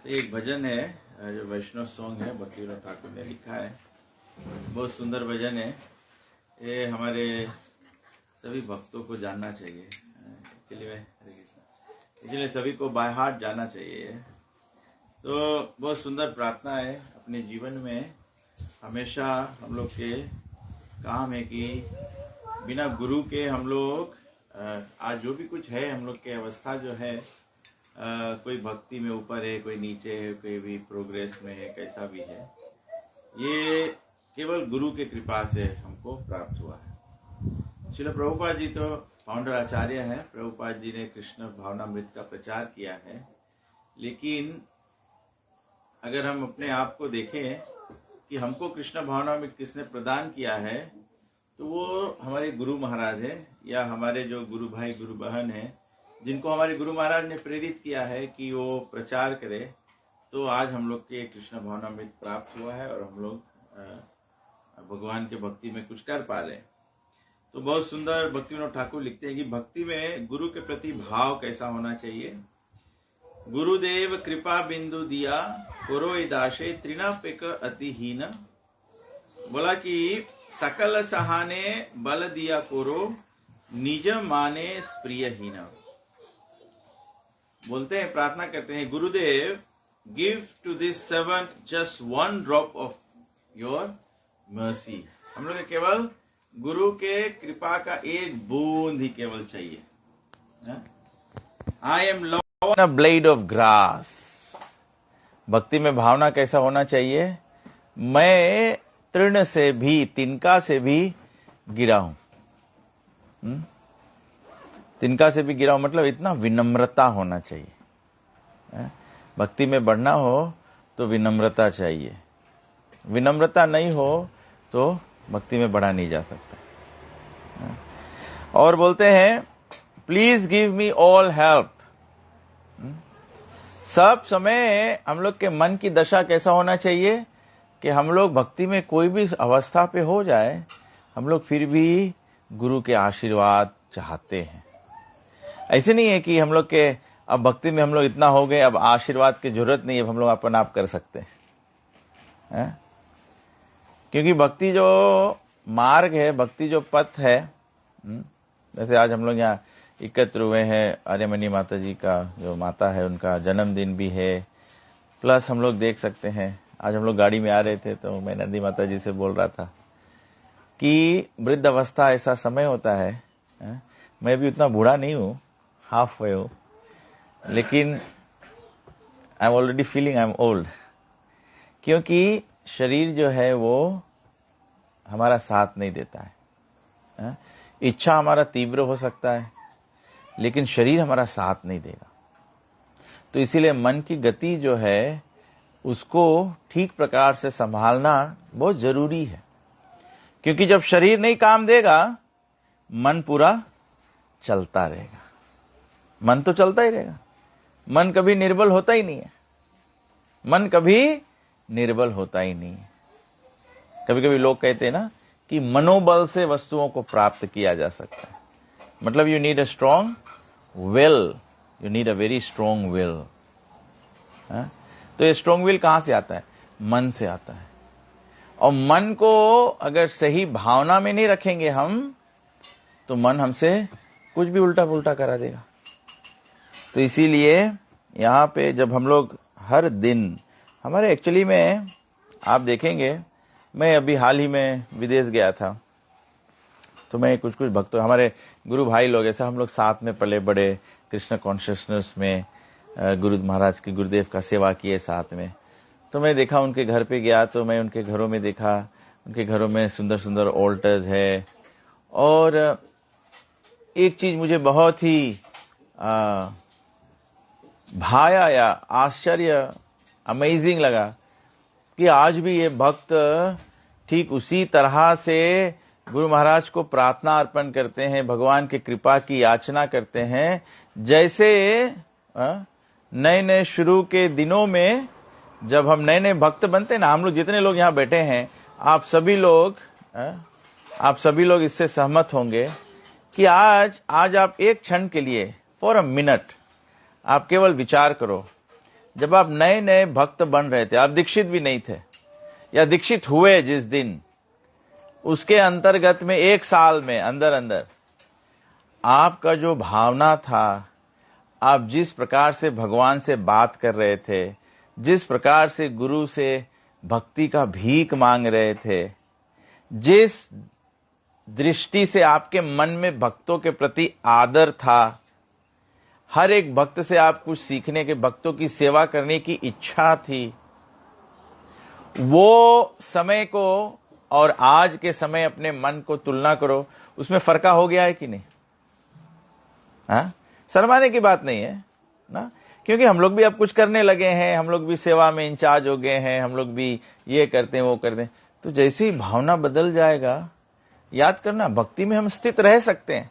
एक भजन है जो वैष्णव सॉन्ग है, भक्तिविनोद ठाकुर ने लिखा है। बहुत सुंदर भजन है। ये हमारे सभी भक्तों को जानना चाहिए। इसलिए सभी को बाय हार्ट जानना चाहिए। तो बहुत सुंदर प्रार्थना है। अपने जीवन में हमेशा हम लोग के काम है कि बिना गुरु के हम लोग आज जो भी कुछ है, हम लोग की अवस्था जो है, कोई भक्ति में ऊपर है, कोई नीचे है, कोई भी प्रोग्रेस में है, कैसा भी है, ये केवल गुरु के कृपा से हमको प्राप्त हुआ है। श्रील प्रभुपाद जी तो फाउंडर आचार्य हैं। प्रभुपाद जी ने कृष्ण भावनामृत का प्रचार किया है। लेकिन अगर हम अपने आप को देखें कि हमको कृष्ण भावनामृत किसने प्रदान किया है, तो वो हमारे गुरु महाराज है, या हमारे जो गुरु भाई गुरु बहन है, जिनको हमारे गुरु महाराज ने प्रेरित किया है कि वो प्रचार करे। तो आज हम लोग के कृष्ण भावनामृत प्राप्त हुआ है और हम लोग भगवान के भक्ति में कुछ कर पा रहे हैं। तो बहुत सुंदर भक्तिविनोद ठाकुर लिखते हैं कि भक्ति में गुरु के प्रति भाव कैसा होना चाहिए। गुरुदेव कृपा बिंदु दिया कोरोई दाशे त्रिनापिक अतिहीन। बोला कि सकल सहाने बल दिया कोरो निज माने स्प्रियहीन। बोलते हैं, प्रार्थना करते हैं, Gurudev give to this servant just one drop of your mercy. हम लोग केवल गुरु के कृपा का एक बूंद ही केवल चाहिए। I am Lord a blade of grass. भक्ति में भावना कैसा होना चाहिए? मैं तृण से भी, तिनका से भी गिरा हूं। तिनका से भी गिरा हूं मतलब इतना विनम्रता होना चाहिए। भक्ति में बढ़ना हो तो विनम्रता चाहिए। विनम्रता नहीं हो तो भक्ति में बढ़ा नहीं जा सकता। और बोलते हैं please give me all help. सब समय हम लोग के मन की दशा कैसा होना चाहिए कि हम लोग भक्ति में कोई भी अवस्था पे हो जाए, हम लोग फिर भी गुरु के आशीर्वाद चाहते हैं। ऐसे नहीं है कि हम लोग के अब भक्ति में हम लोग इतना हो गए, अब आशीर्वाद की जरूरत नहीं है, हम लोग अपन आप कर सकते हैं। क्योंकि भक्ति जो मार्ग है, भक्ति जो पथ है, जैसे आज हम लोग यहाँ एकत्र हुए हैं, आर्यमणि माता जी का जो माता है उनका जन्मदिन भी है, प्लस हम लोग देख सकते हैं आज हम लोग गाड़ी में आ रहे थे तो मैं नंदी माता जी से बोल रहा था कि वृद्ध अवस्था ऐसा समय होता है, मैं भी उतना बूढ़ा नहीं हूँ, हाफ वे हूँ, लेकिन I am already feeling I am old. क्योंकि शरीर जो है वो हमारा साथ नहीं देता है। इच्छा हमारा तीव्र हो सकता है लेकिन शरीर हमारा साथ नहीं देगा। तो इसीलिए मन की गति जो है उसको ठीक प्रकार से संभालना बहुत जरूरी है। क्योंकि जब शरीर नहीं काम देगा, मन पूरा चलता रहेगा। मन तो चलता ही रहेगा, मन कभी निर्बल होता ही नहीं है। मन कभी निर्बल होता ही नहीं है। कभी कभी लोग कहते हैं ना कि मनोबल से वस्तुओं को प्राप्त किया जा सकता है। मतलब you need a strong will, you need a very strong will. तो ये स्ट्रॉन्ग विल कहां से आता है? मन से आता है। और मन को अगर सही भावना में नहीं रखेंगे हम, तो मन हमसे कुछ भी उल्टा पुल्टा करा देगा। तो इसीलिए यहाँ पे जब हम लोग हर दिन हमारे एक्चुअली में आप देखेंगे, मैं अभी हाल ही में विदेश गया था, तो मैं कुछ भक्तों, हमारे गुरु भाई लोग, ऐसा हम लोग साथ में पले बड़े कृष्ण कॉन्शियसनेस में गुरु महाराज की गुरुदेव का सेवा किए साथ में। तो मैं देखा उनके घर पे गया तो मैं उनके घरों में देखा, उनके घरों में सुंदर सुंदर ऑल्टर्स है। और एक चीज मुझे बहुत ही भाया या आश्चर्य, अमेजिंग लगा कि आज भी ये भक्त ठीक उसी तरह से गुरु महाराज को प्रार्थना अर्पण करते हैं, भगवान की कृपा की याचना करते हैं, जैसे नए नए शुरू के दिनों में जब हम नए नए भक्त बनते हैं ना। हम लोग जितने लोग यहाँ बैठे हैं, आप सभी लोग इससे सहमत होंगे कि आज आप एक क्षण के लिए, फॉर अ मिनट, आप केवल विचार करो, जब आप नए नए भक्त बन रहे थे, आप दीक्षित भी नहीं थे या दीक्षित हुए जिस दिन, उसके अंतर्गत में एक साल में अंदर अंदर आपका जो भावना था, आप जिस प्रकार से भगवान से बात कर रहे थे, जिस प्रकार से गुरु से भक्ति का भीख मांग रहे थे, जिस दृष्टि से आपके मन में भक्तों के प्रति आदर था, हर एक भक्त से आप कुछ सीखने के, भक्तों की सेवा करने की इच्छा थी, वो समय को और आज के समय अपने मन को तुलना करो, उसमें फर्क हो गया है कि नहीं? शर्माने की बात नहीं है ना, क्योंकि हम लोग भी अब कुछ करने लगे हैं, हम लोग भी सेवा में इंचार्ज हो गए हैं, हम लोग भी ये करते हैं वो करते हैं। तो जैसे ही भावना बदल जाएगा, याद करना, भक्ति में हम स्थित रह सकते हैं,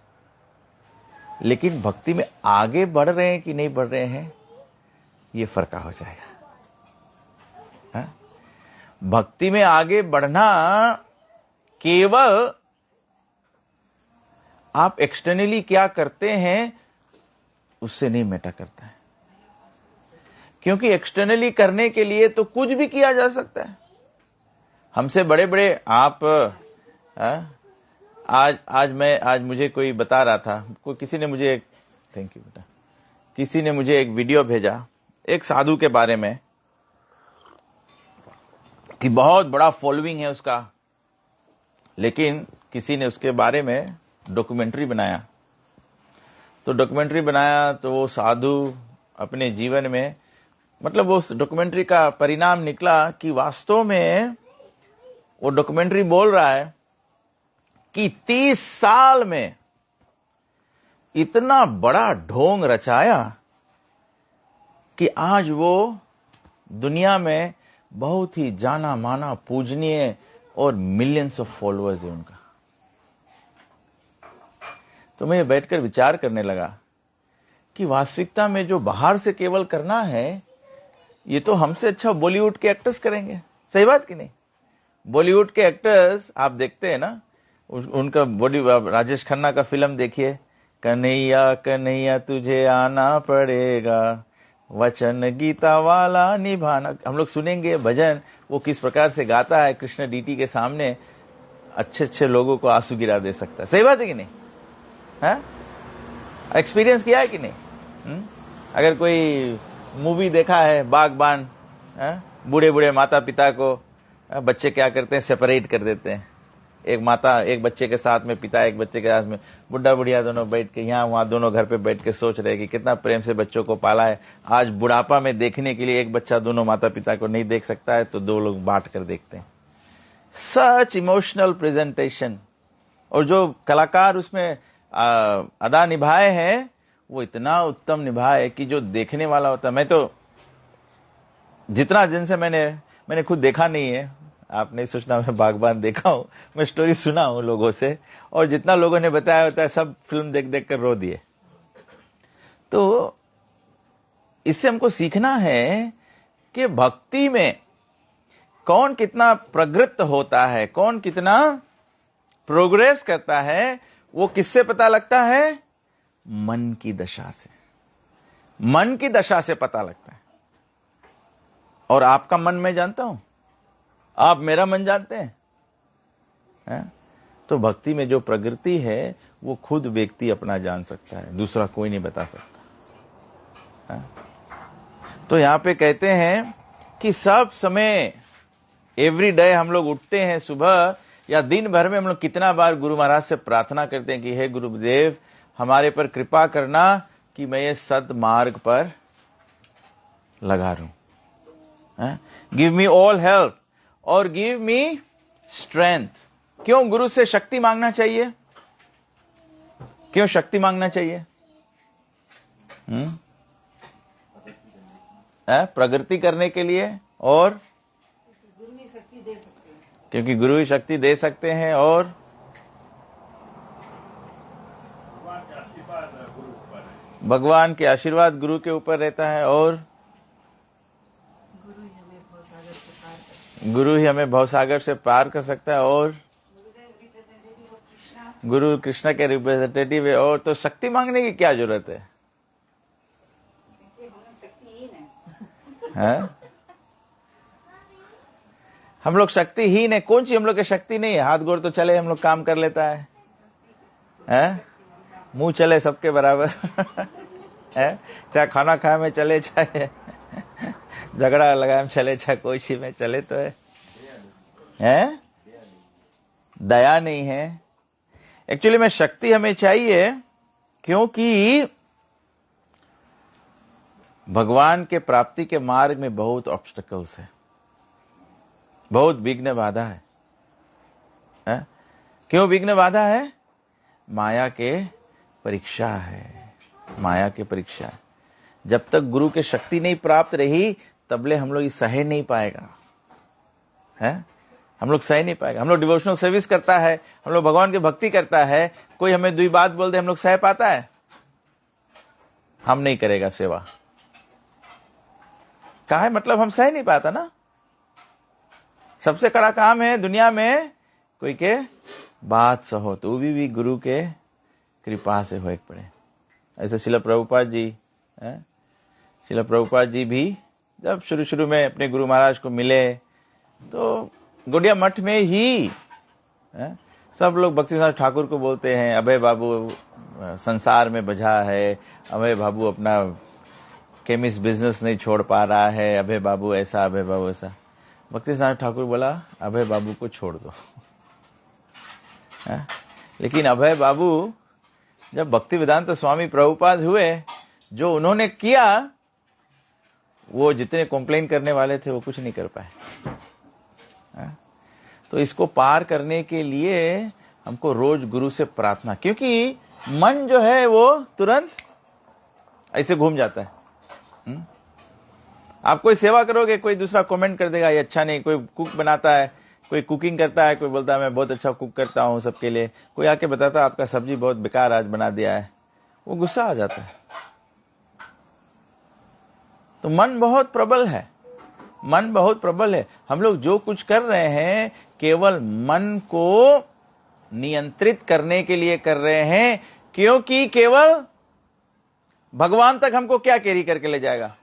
लेकिन भक्ति में आगे बढ़ रहे हैं कि नहीं बढ़ रहे हैं, ये फर्क हो जाएगा। भक्ति में आगे बढ़ना केवल आप एक्सटर्नली क्या करते हैं उससे नहीं मैटर करता है। क्योंकि एक्सटर्नली करने के लिए तो कुछ भी किया जा सकता है। हमसे बड़े बड़े आप आज मुझे कोई बता रहा था, किसी ने मुझे थैंक यू बेटा, किसी ने मुझे एक वीडियो भेजा एक साधु के बारे में कि बहुत बड़ा फॉलोइंग है उसका, लेकिन किसी ने उसके बारे में डॉक्यूमेंट्री बनाया। तो डॉक्यूमेंट्री बनाया तो वो साधु अपने जीवन में, मतलब वो डॉक्यूमेंट्री का परिणाम निकला कि वास्तव में वो डॉक्यूमेंट्री बोल रहा है कि 30 साल में इतना बड़ा ढोंग रचाया कि आज वो दुनिया में बहुत ही जाना माना, पूजनीय और मिलियंस ऑफ फॉलोअर्स है उनका। तो मैं बैठकर विचार करने लगा कि वास्तविकता में जो बाहर से केवल करना है, ये तो हमसे अच्छा बॉलीवुड के एक्टर्स करेंगे। सही बात कि नहीं? बॉलीवुड के एक्टर्स आप देखते हैं ना, उनका राजेश खन्ना का फिल्म देखिए, कन्हैया कन्हैया तुझे आना पड़ेगा, वचन गीता वाला निभाना। हम लोग सुनेंगे भजन, वो किस प्रकार से गाता है कृष्ण डीटी के सामने, अच्छे अच्छे लोगों को आंसू गिरा दे सकता है। सही बात है कि नहीं? है एक्सपीरियंस किया है कि नहीं? अगर कोई मूवी देखा है बागबान, बूढ़े बूढ़े माता पिता को बच्चे क्या करते हैं, सेपरेट कर देते हैं। एक माता एक बच्चे के साथ में, पिता एक बच्चे के साथ में, बुढ़ा बुढ़िया दोनों बैठ के यहाँ वहां दोनों घर पे बैठ के सोच रहे कि कितना प्रेम से बच्चों को पाला है। आज बुढ़ापा में देखने के लिए एक बच्चा दोनों माता पिता को नहीं देख सकता है, तो दो लोग बांट कर देखते हैं। सच इमोशनल प्रेजेंटेशन। और जो कलाकार उसमें अदा निभाए हैं, वो इतना उत्तम निभाए कि जो देखने वाला होता है। मैं तो जितना जिनसे मैंने खुद देखा नहीं है, आप नहीं सोचना मैं बागबान देखा हूं, मैं स्टोरी सुना हूं लोगों से, और जितना लोगों ने बताया होता है सब फिल्म देख देख कर रो दिए। तो इससे हमको सीखना है कि भक्ति में कौन कितना प्रगृत होता है, कौन कितना प्रोग्रेस करता है, वो किससे पता लगता है? मन की दशा से। मन की दशा से पता लगता है। और आपका मन मैं जानता हूं, आप मेरा मन जानते हैं? तो भक्ति में जो प्रगति है वो खुद व्यक्ति अपना जान सकता है, दूसरा कोई नहीं बता सकता। तो यहां पे कहते हैं कि सब समय, एवरी डे हम लोग उठते हैं सुबह या दिन भर में हम लोग कितना बार गुरु महाराज से प्रार्थना करते हैं कि हे गुरुदेव, हमारे पर कृपा करना कि मैं ये सद्मार्ग पर लगा रहूं। गिव मी ऑल हेल्प और गिव मी स्ट्रेंथ। क्यों गुरु से शक्ति मांगना चाहिए? क्यों शक्ति मांगना चाहिए? प्रगति करने के लिए, और क्योंकि गुरु ही शक्ति दे सकते हैं, और भगवान के आशीर्वाद गुरु के ऊपर रहता है, और गुरु ही हमें भवसागर से पार कर सकता है, और गुरु कृष्ण के रिप्रेजेंटेटिव है। और तो शक्ति मांगने की क्या जरूरत है? हम लोग शक्तिहीन है। कौन सी हम लोग की शक्ति नहीं है? हाथ गोड़ तो चले, हम लोग काम कर लेता है, मुंह चले सबके बराबर है, चाहे खाना खाए में चले, चाहे झगड़ा लगाए में चले, चाहे कोई सी में चले, तो है दया नहीं है। एक्चुअली में शक्ति हमें चाहिए क्योंकि भगवान के प्राप्ति के मार्ग में बहुत ऑब्स्टेकल्स है, बहुत विघ्न बाधा है। क्यों विघ्न बाधा है? माया के परीक्षा है, माया की परीक्षा है। जब तक गुरु के शक्ति नहीं प्राप्त रही, तबले हम लोग सह नहीं पाएगा, है हम लोग सह नहीं पाएगा। हम लोग डिवोशनल सर्विस करता है, हम लोग भगवान की भक्ति करता है, कोई हमें दुई बात बोल दे, हम लोग सह पाता है? हम नहीं करेगा सेवा। का है मतलब हम सह नहीं पाता ना। सबसे कड़ा काम है दुनिया में कोई के बात सहो, तो भी गुरु के कृपा से हो पड़े। ऐसे शिला प्रभुपाद जी भी जब शुरू में अपने गुरु महाराज को मिले, तो गोडिया मठ में ही सब लोग भक्ति सिद्धांत ठाकुर को बोलते हैं, अभय बाबू संसार में बझा है, अभय बाबू अपना केमिस्ट बिजनेस नहीं छोड़ पा रहा है, अभय बाबू ऐसा, अभय बाबू ऐसा। भक्ति सिद्धांत ठाकुर बोला, अभय बाबू को छोड़ दो, है? लेकिन अभय बाबू जब भक्ति वेदांत स्वामी प्रभुपाद हुए, जो उन्होंने किया, वो जितने कंप्लेन करने वाले थे वो कुछ नहीं कर पाए। तो इसको पार करने के लिए हमको रोज गुरु से प्रार्थना, क्योंकि मन जो है वो तुरंत ऐसे घूम जाता है। आप कोई सेवा करोगे, कोई दूसरा कमेंट कर देगा ये अच्छा नहीं, कोई कुक बनाता है, कोई कुकिंग करता है, कोई बोलता है मैं बहुत अच्छा कुक करता हूं सबके लिए, कोई आके बताता है आपका सब्जी बहुत बेकार आज बना दिया है, वो गुस्सा आ जाता है। तो मन बहुत प्रबल है, मन बहुत प्रबल है। हम लोग जो कुछ कर रहे हैं केवल मन को नियंत्रित करने के लिए कर रहे हैं, क्योंकि केवल भगवान तक हमको क्या कैरी करके ले जाएगा?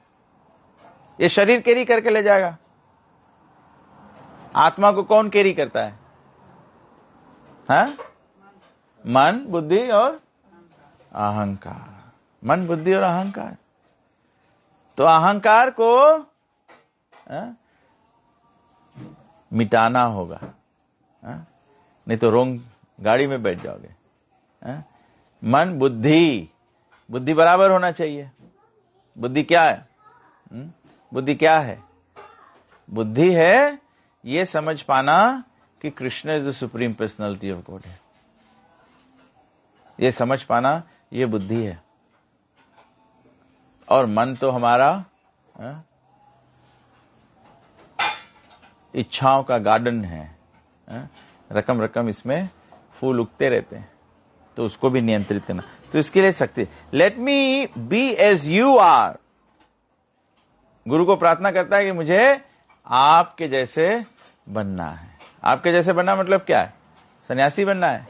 ये शरीर कैरी करके ले जाएगा। आत्मा को कौन कैरी करता है? हाँ? मन, बुद्धि और अहंकार। मन, बुद्धि और अहंकार। तो अहंकार को मिटाना होगा, नहीं तो रोंग गाड़ी में बैठ जाओगे। मन, बुद्धि, बुद्धि बराबर होना चाहिए। बुद्धि क्या है? बुद्धि क्या है? बुद्धि है ये समझ पाना कि Krishna is the supreme personality of God है। ये समझ पाना, ये बुद्धि है। और मन तो हमारा इच्छाओं का गार्डन है। रकम रकम इसमें फूल उगते रहते हैं, तो उसको भी नियंत्रित करना। तो इसके लिए शक्ति, let me be as you are. गुरु को प्रार्थना करता है कि मुझे आपके जैसे बनना है। आपके जैसे बनना मतलब क्या है? सन्यासी बनना है?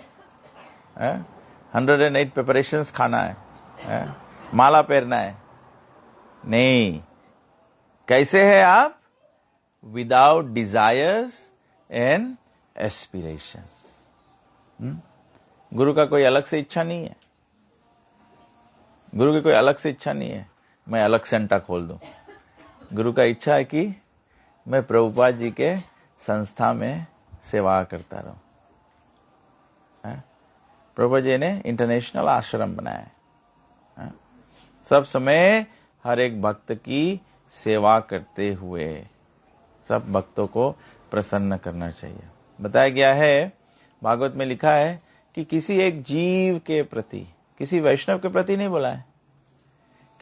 108 प्रिपरेशंस खाना है? माला पहनना है? नहीं। कैसे है आप? Without desires and aspiration. गुरु का कोई अलग से इच्छा नहीं है। गुरु की कोई अलग से इच्छा नहीं है मैं अलग सेंटा खोल दूं। गुरु का इच्छा है कि मैं प्रभुपाद जी के संस्था में सेवा करता रहूं। प्रभुपाद जी ने इंटरनेशनल आश्रम बनाया है। सब समय हर एक भक्त की सेवा करते हुए सब भक्तों को प्रसन्न करना चाहिए। बताया गया है, भागवत में लिखा है कि किसी एक जीव के प्रति, किसी वैष्णव के प्रति नहीं बोला है,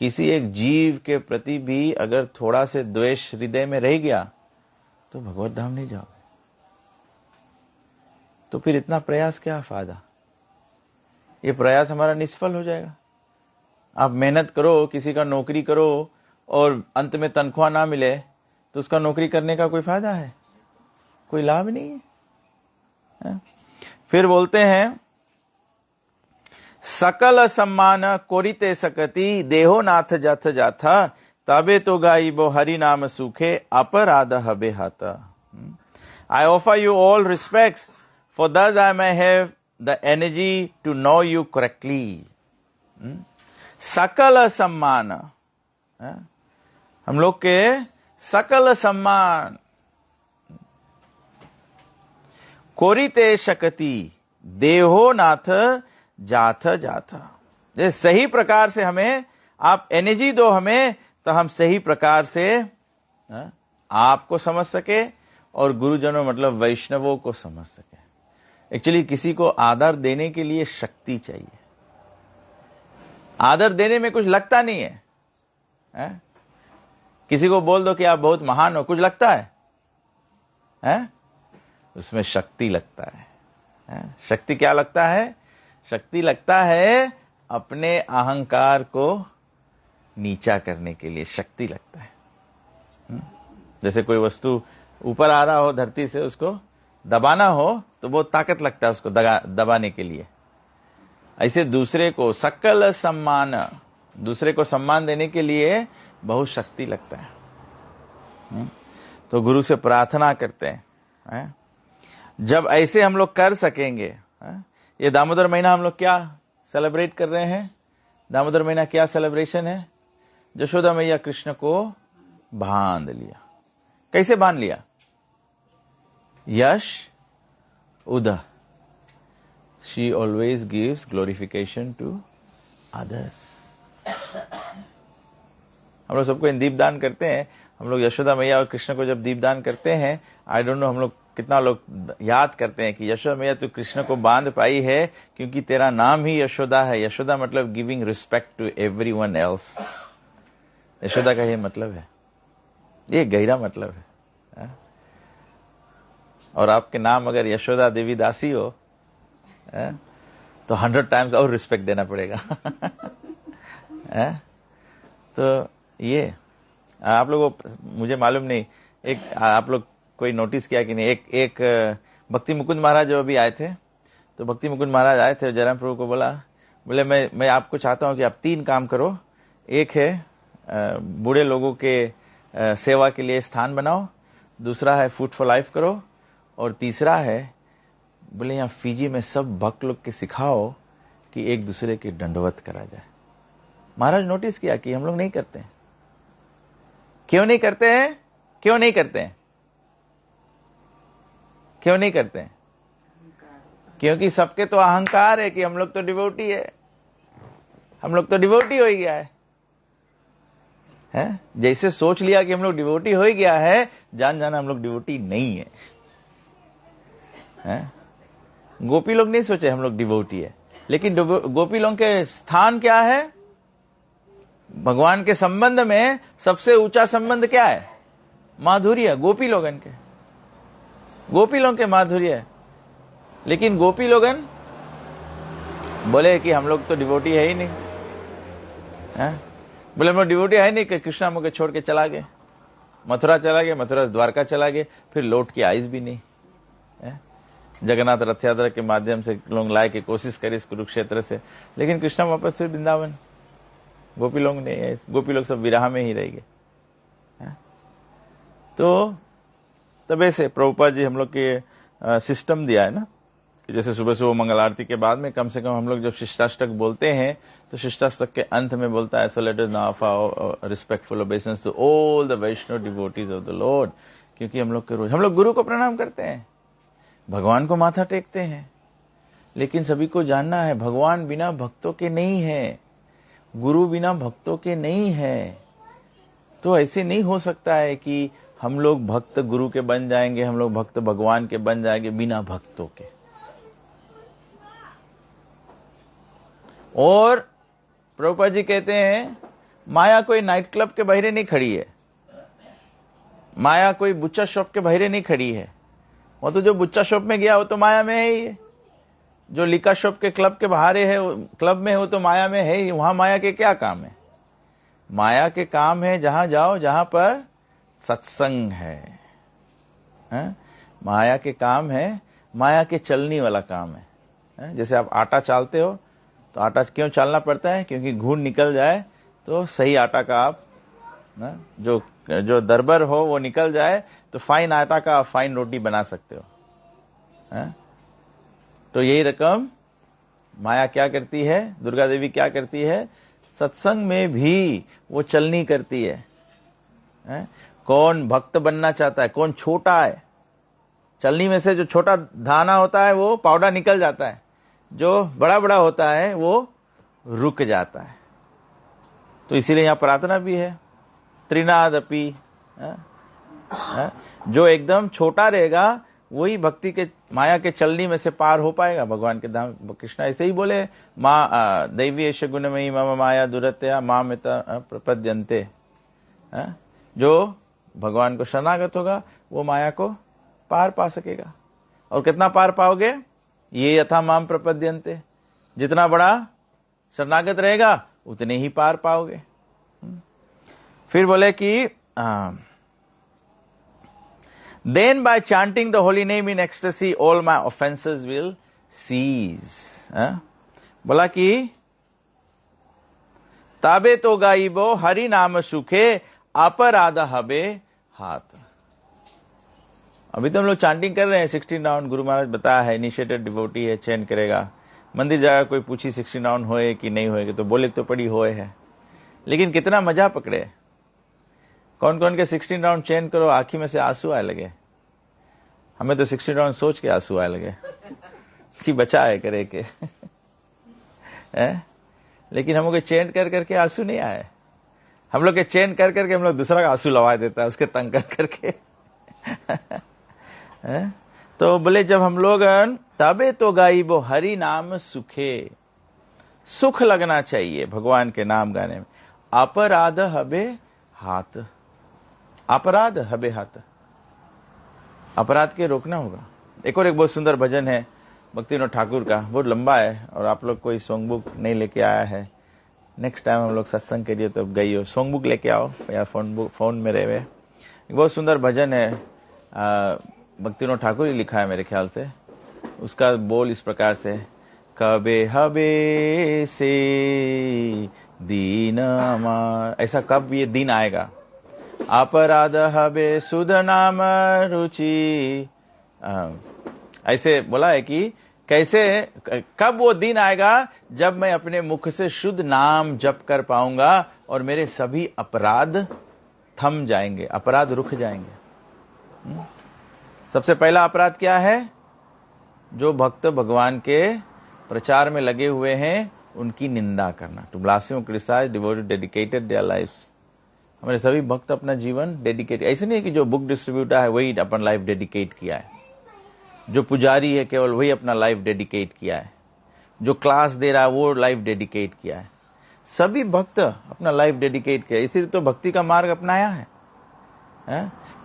किसी एक जीव के प्रति भी अगर थोड़ा से द्वेष हृदय में रह गया तो भगवत धाम नहीं जाओगे। तो फिर इतना प्रयास क्या फायदा? ये प्रयास हमारा निष्फल हो जाएगा। आप मेहनत करो, किसी का नौकरी करो और अंत में तनख्वाह ना मिले तो उसका नौकरी करने का कोई फायदा है? कोई लाभ नहीं है। फिर बोलते हैं सकल सम्मान कोरिते सकती देहो नाथ जाथ जाथा तबे तो गाइबो हरि नाम सुखे अपराध हबे हाथा। I offer you all respects, for thus I may have the energy to know you correctly. सकल सम्मान, हम लोग के सकल सम्मान। कोरिते शकति देहो नाथ जाथ जाथ। सही प्रकार से हमें आप एनर्जी दो हमें, तो हम सही प्रकार से आपको समझ सके और गुरुजनों मतलब वैष्णवों को समझ सके। एक्चुअली किसी को आदर देने के लिए शक्ति चाहिए। आदर देने में कुछ लगता नहीं है, किसी को बोल दो कि आप बहुत महान हो, कुछ लगता है? उसमें शक्ति लगता है। शक्ति क्या लगता है? शक्ति लगता है अपने अहंकार को नीचा करने के लिए शक्ति लगता है। जैसे कोई वस्तु ऊपर आ रहा हो धरती से, उसको दबाना हो तो बहुत ताकत लगता है उसको दबाने के लिए। ऐसे दूसरे को सकल सम्मान, दूसरे को सम्मान देने के लिए बहुत शक्ति लगता है। तो गुरु से प्रार्थना करते हैं, जब ऐसे हम लोग कर सकेंगे। ये दामोदर महीना हम लोग क्या सेलिब्रेट कर रहे हैं? दामोदर महीना क्या सेलिब्रेशन है? यशोदा मैया कृष्ण को बांध लिया। कैसे बांध लिया? यश उदह, she always gives glorification to others. हम लोग सबको दीपदान करते हैं, हम लोग यशोदा मैया और कृष्ण को जब दीपदान करते हैं, आई डोंट नो हम लोग कितना लोग याद करते हैं कि यशोदा मैया तू कृष्ण को बांध पाई है क्योंकि तेरा नाम ही यशोदा है। यशोदा मतलब giving respect to everyone else. Yashoda का ये मतलब है, ये गहरा मतलब है। और आपके नाम अगर यशोदा देवी दासी हो तो 100 टाइम्स और रिस्पेक्ट देना पड़ेगा। तो ये आप लोगों को मुझे मालूम नहीं, एक आप लोग कोई नोटिस किया कि नहीं, एक भक्ति मुकुंद महाराज जो अभी आए थे, तो भक्ति मुकुंद महाराज आए थे, जयराम प्रभु को बोले मैं आपको चाहता हूं कि आप 3 काम करो। एक है बूढ़े लोगों के सेवा के लिए स्थान बनाओ, दूसरा है फूड फॉर लाइफ करो, और तीसरा है बोले यहाँ फीजी में सब भक्त लोग के सिखाओ कि एक दूसरे की दंडवत करा जाए। महाराज नोटिस किया कि हम लोग नहीं करते हैं। क्यों नहीं करते हैं? क्यों नहीं करते हैं? क्यों नहीं करते हैं? क्योंकि सबके तो अहंकार है कि हम लोग तो डिवोटी है, हम लोग तो डिवोटी हो ही गया है? जैसे सोच लिया कि हम लोग डिवोटी हो ही गया है, जान जाना हम लोग डिवोटी नहीं है। गोपी लोग नहीं सोचे हम लोग डिवोटी है, लेकिन गोपी लोगों के स्थान क्या है? भगवान के संबंध में सबसे ऊंचा संबंध क्या है? माधुर्य। गोपी लोगन के, गोपी लोगों के माधुर्य है। लेकिन गोपी लोगन बोले कि हम लोग तो डिवोटी है ही नहीं, बोले हम लोग डिवोटी है नहीं कि कृष्णा मुझे छोड़ के चला गए, मथुरा चला गए, मथुरा से द्वारका चला गए, फिर लौट के आइस भी नहीं। जगन्नाथ रथ यात्रा के माध्यम से लोग लाए की कोशिश करे इस कुरुक्षेत्र से, लेकिन कृष्णा वापस फिर वृंदावन। गोपी लोग नहीं है, गोपी लोग सब विराह में ही रह गए। तो तब ऐसे प्रभुपाद जी हम लोग के सिस्टम दिया है ना, कि जैसे सुबह सुबह मंगल आरती के बाद में कम से कम हम लोग जब शिष्टाष्टक बोलते हैं तो शिष्टाष्टक के अंत में बोलता है, so let us now offer respectful obeisance to all the Vaishnava devotees of the Lord. क्योंकि हम लोग के रोज हम लोग गुरु को प्रणाम करते हैं, भगवान को माथा टेकते हैं, लेकिन सभी को जानना है भगवान बिना भक्तों के नहीं है, गुरु बिना भक्तों के नहीं है। तो ऐसे नहीं हो सकता है कि हम लोग भक्त गुरु के बन जाएंगे, हम लोग भक्त भगवान के बन जाएंगे बिना भक्तों के। और प्रभुपाद जी कहते हैं माया कोई नाइट क्लब के बहरे नहीं खड़ी है, माया कोई बुच्चा शॉप के बहरे नहीं खड़ी है। वो तो जो बुच्चा शॉप में गया वो तो माया में है ही, जो लिका शॉप के क्लब के बाहर है, क्लब में है, वो तो माया में है ही। वहां माया के क्या काम है? माया के काम है जहां जाओ जहां पर सत्संग है, माया के काम है, माया के चलने वाला काम है। जैसे आप आटा चालते हो तो आटा क्यों चालना पड़ता है? क्योंकि घून निकल जाए तो सही आटा का आप जो दरबर हो वो निकल जाए तो फाइन आटा का फाइन रोटी बना सकते हो। तो यही रकम माया क्या करती है, दुर्गा देवी क्या करती है? सत्संग में भी वो चलनी करती है। कौन भक्त बनना चाहता है, कौन छोटा है, चलनी में से जो छोटा दाना होता है वो पाउडर निकल जाता है, जो बड़ा बड़ा होता है वो रुक जाता है। तो इसीलिए यहां प्रार्थना भी है, त्रिनादपि, जो एकदम छोटा रहेगा वही भक्ति के माया के चलनी में से पार हो पाएगा भगवान के धाम। कृष्ण ऐसे ही बोले, माँ दैवी ऐश गुणमयी मम माया दुरत्या मामित प्रपद्यन्ते। जो भगवान को शरणागत होगा वो माया को पार पा सकेगा। और कितना पार पाओगे? ये यथा माम प्रपद्यन्ते, जितना बड़ा शरणागत रहेगा उतने ही पार पाओगे। फिर बोले कि then by chanting the holy name in ecstasy all my offenses will cease। बोला कि ताबे तो गाइबो हरि नाम सुखे अपराध हबे हाथ। अभी तो हम लोग चांटिंग कर रहे हैं 16 राउंड, गुरु महाराज बताया है इनिशिएटेड डिवोटी है, चैन करेगा। मंदिर जाकर कोई पूछी 16 राउंड होए कि नहीं होएगा तो बोले तो पड़ी होए है, लेकिन कितना मजा पकड़े। कौन कौन के 16 राउंड चैन करो आंखी में से आंसू आए लगे। हमें तो 16 राउंड सोच के आंसू आए लगे। कि बचा है करे के लेकिन हम लोग के चेंज कर करके आंसू नहीं आए, हम लोग के चेंज कर करके हम लोग दूसरा का आंसू लगा देता है उसके तंग कर करके तो बोले जब हम लोग तबे तो गाइबो हरि नाम सुखे, सुख लगना चाहिए भगवान के नाम गाने में। अपराध हबे हाथ, अपराध हबे हाथ, अपराध के रोकना होगा। एक और एक बहुत सुंदर भजन है भक्तिविनोद ठाकुर का, बहुत लंबा है और आप लोग कोई सॉन्ग बुक नहीं लेके आया है, नेक्स्ट टाइम हम लोग सत्संग के लिए तो गई हो सॉन्ग बुक लेके आओ या फोन में रहे हुए। एक बहुत सुंदर भजन है, भक्तिविनोद ठाकुर ही लिखा है मेरे ख्याल से। उसका बोल इस प्रकार से, कबे हबे से दीन अमार, ऐसा कब ये दिन आएगा, अपराध हबे सुध नाम रुचि, ऐसे बोला है कि कैसे कब वो दिन आएगा जब मैं अपने मुख से शुद्ध नाम जप कर पाऊंगा और मेरे सभी अपराध थम जाएंगे, अपराध रुक जाएंगे। सबसे पहला अपराध क्या है, जो भक्त भगवान के प्रचार में लगे हुए हैं उनकी निंदा करना। To blaspheme, criticise, devoted, dedicated their lives. हमारे सभी भक्त अपना जीवन डेडिकेट, ऐसे नहीं है कि जो बुक डिस्ट्रीब्यूटर है वही अपना लाइफ डेडिकेट किया है, जो पुजारी है केवल वही अपना लाइफ डेडिकेट किया है, जो क्लास दे रहा है वो लाइफ डेडिकेट किया है। सभी भक्त अपना लाइफ डेडिकेट किया, इसीलिए तो भक्ति का मार्ग अपनाया है।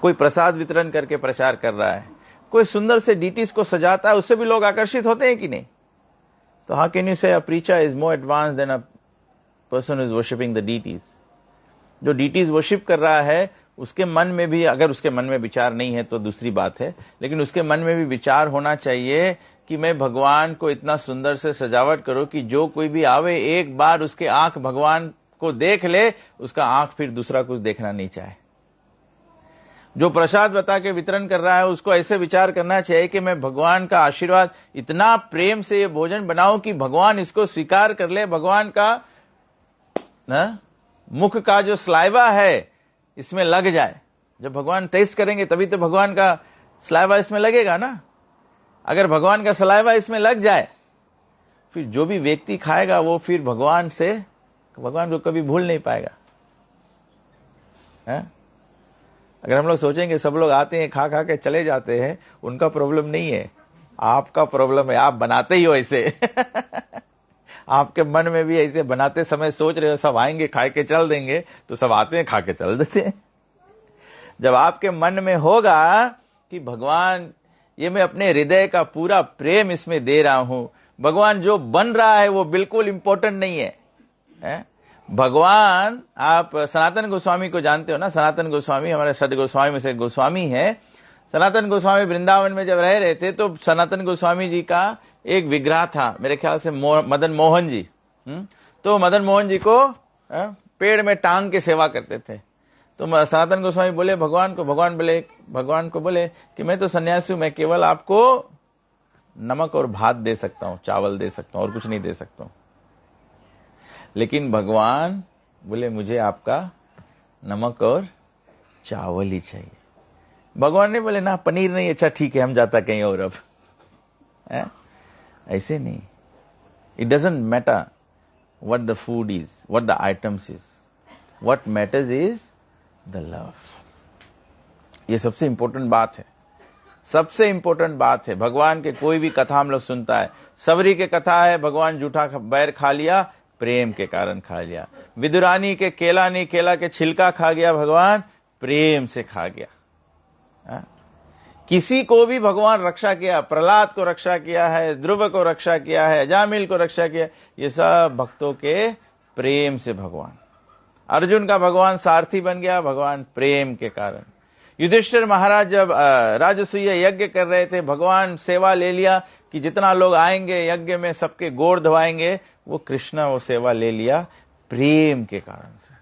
कोई प्रसाद वितरण करके प्रचार कर रहा है, कोई सुंदर से डीटीज को सजाता है, उससे भी लोग आकर्षित होते हैं कि नहीं। तो how can you say a preacher is more advance than a person is worshipping the deities. जो डीटीज वर्शिप कर रहा है उसके मन में भी, अगर उसके मन में विचार नहीं है तो दूसरी बात है, लेकिन उसके मन में भी विचार होना चाहिए कि मैं भगवान को इतना सुंदर से सजावट करूं कि जो कोई भी आवे एक बार उसके आंख भगवान को देख ले, उसका आंख फिर दूसरा कुछ देखना नहीं चाहे। जो प्रसाद बता के वितरण कर रहा है उसको ऐसे विचार करना चाहिए कि मैं भगवान का आशीर्वाद इतना प्रेम से ये भोजन बनाऊं कि भगवान इसको स्वीकार कर ले, भगवान का मुख का जो सलाइवा है इसमें लग जाए। जब भगवान टेस्ट करेंगे तभी तो भगवान का सलाइवा इसमें लगेगा ना। अगर भगवान का सलाइवा इसमें लग जाए फिर जो भी व्यक्ति खाएगा वो फिर भगवान को कभी भूल नहीं पाएगा। अगर हम लोग सोचेंगे सब लोग आते हैं खा खा के चले जाते हैं, उनका प्रॉब्लम नहीं है, आपका प्रॉब्लम है, आप बनाते ही हो ऐसे आपके मन में भी ऐसे बनाते समय सोच रहे हो सब आएंगे खा के चल देंगे, तो सब आते हैं खा के चल देते हैं। जब आपके मन में होगा कि भगवान ये मैं अपने हृदय का पूरा प्रेम इसमें दे रहा हूं, भगवान जो बन रहा है वो बिल्कुल इंपॉर्टेंट नहीं है। भगवान, आप सनातन गोस्वामी को जानते हो ना, सनातन गोस्वामी हमारे सद गोस्वामी में से गोस्वामी है। सनातन गोस्वामी वृंदावन में जब रह रहे थे तो सनातन गोस्वामी जी का एक विग्रह था, मेरे ख्याल से मदन मोहन जी। तो मदन मोहन जी को पेड़ में टांग के सेवा करते थे। तो सनातन गोस्वामी बोले भगवान को बोले कि मैं तो सन्यासी हूं, मैं केवल आपको नमक और भात दे सकता हूं, चावल दे सकता हूं और कुछ नहीं दे सकता हूं। लेकिन भगवान बोले मुझे आपका नमक और चावल ही चाहिए। भगवान ने बोले ना पनीर नहीं, अच्छा ठीक है हम जाता कहीं और। अब ऐसे नहीं, it doesn't matter what the food is, what the items is, what matters is the love. ये सबसे इंपॉर्टेंट बात है, सबसे इंपॉर्टेंट बात है। भगवान के कोई भी कथा हम लोग सुनता है, सबरी के कथा है भगवान जूठा बैर खा लिया, प्रेम के कारण खा लिया। विदुरानी के केला नहीं, केला के छिलका खा गया, भगवान प्रेम से खा गया। किसी को भी भगवान रक्षा किया, प्रहलाद को रक्षा किया है, ध्रुव को रक्षा किया है, जामिल को रक्षा किया, ये सब भक्तों के प्रेम से। भगवान अर्जुन का भगवान सारथी बन गया, भगवान प्रेम के कारण। युधिष्ठिर महाराज जब राजसूय यज्ञ कर रहे थे, भगवान सेवा ले लिया कि जितना लोग आएंगे यज्ञ में सबके गोड़ धोवाएंगे, वो कृष्ण वो सेवा ले लिया प्रेम के कारण से।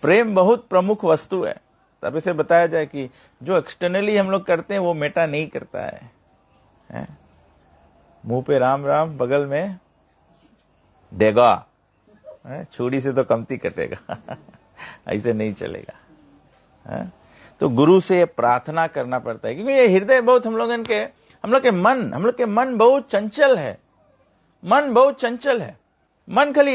प्रेम बहुत प्रमुख वस्तु है। तब इसे बताया जाए कि जो एक्सटर्नली हम लोग करते हैं वो मेटा नहीं करता है। मुंह पे राम राम, बगल में देगा, छुरी से तो कमती कटेगा ऐसे नहीं चलेगा। तो गुरु से प्रार्थना करना पड़ता है, क्योंकि ये हृदय बहुत हम लोगन के हम लोग के मन बहुत चंचल है। मन बहुत चंचल है। मन खाली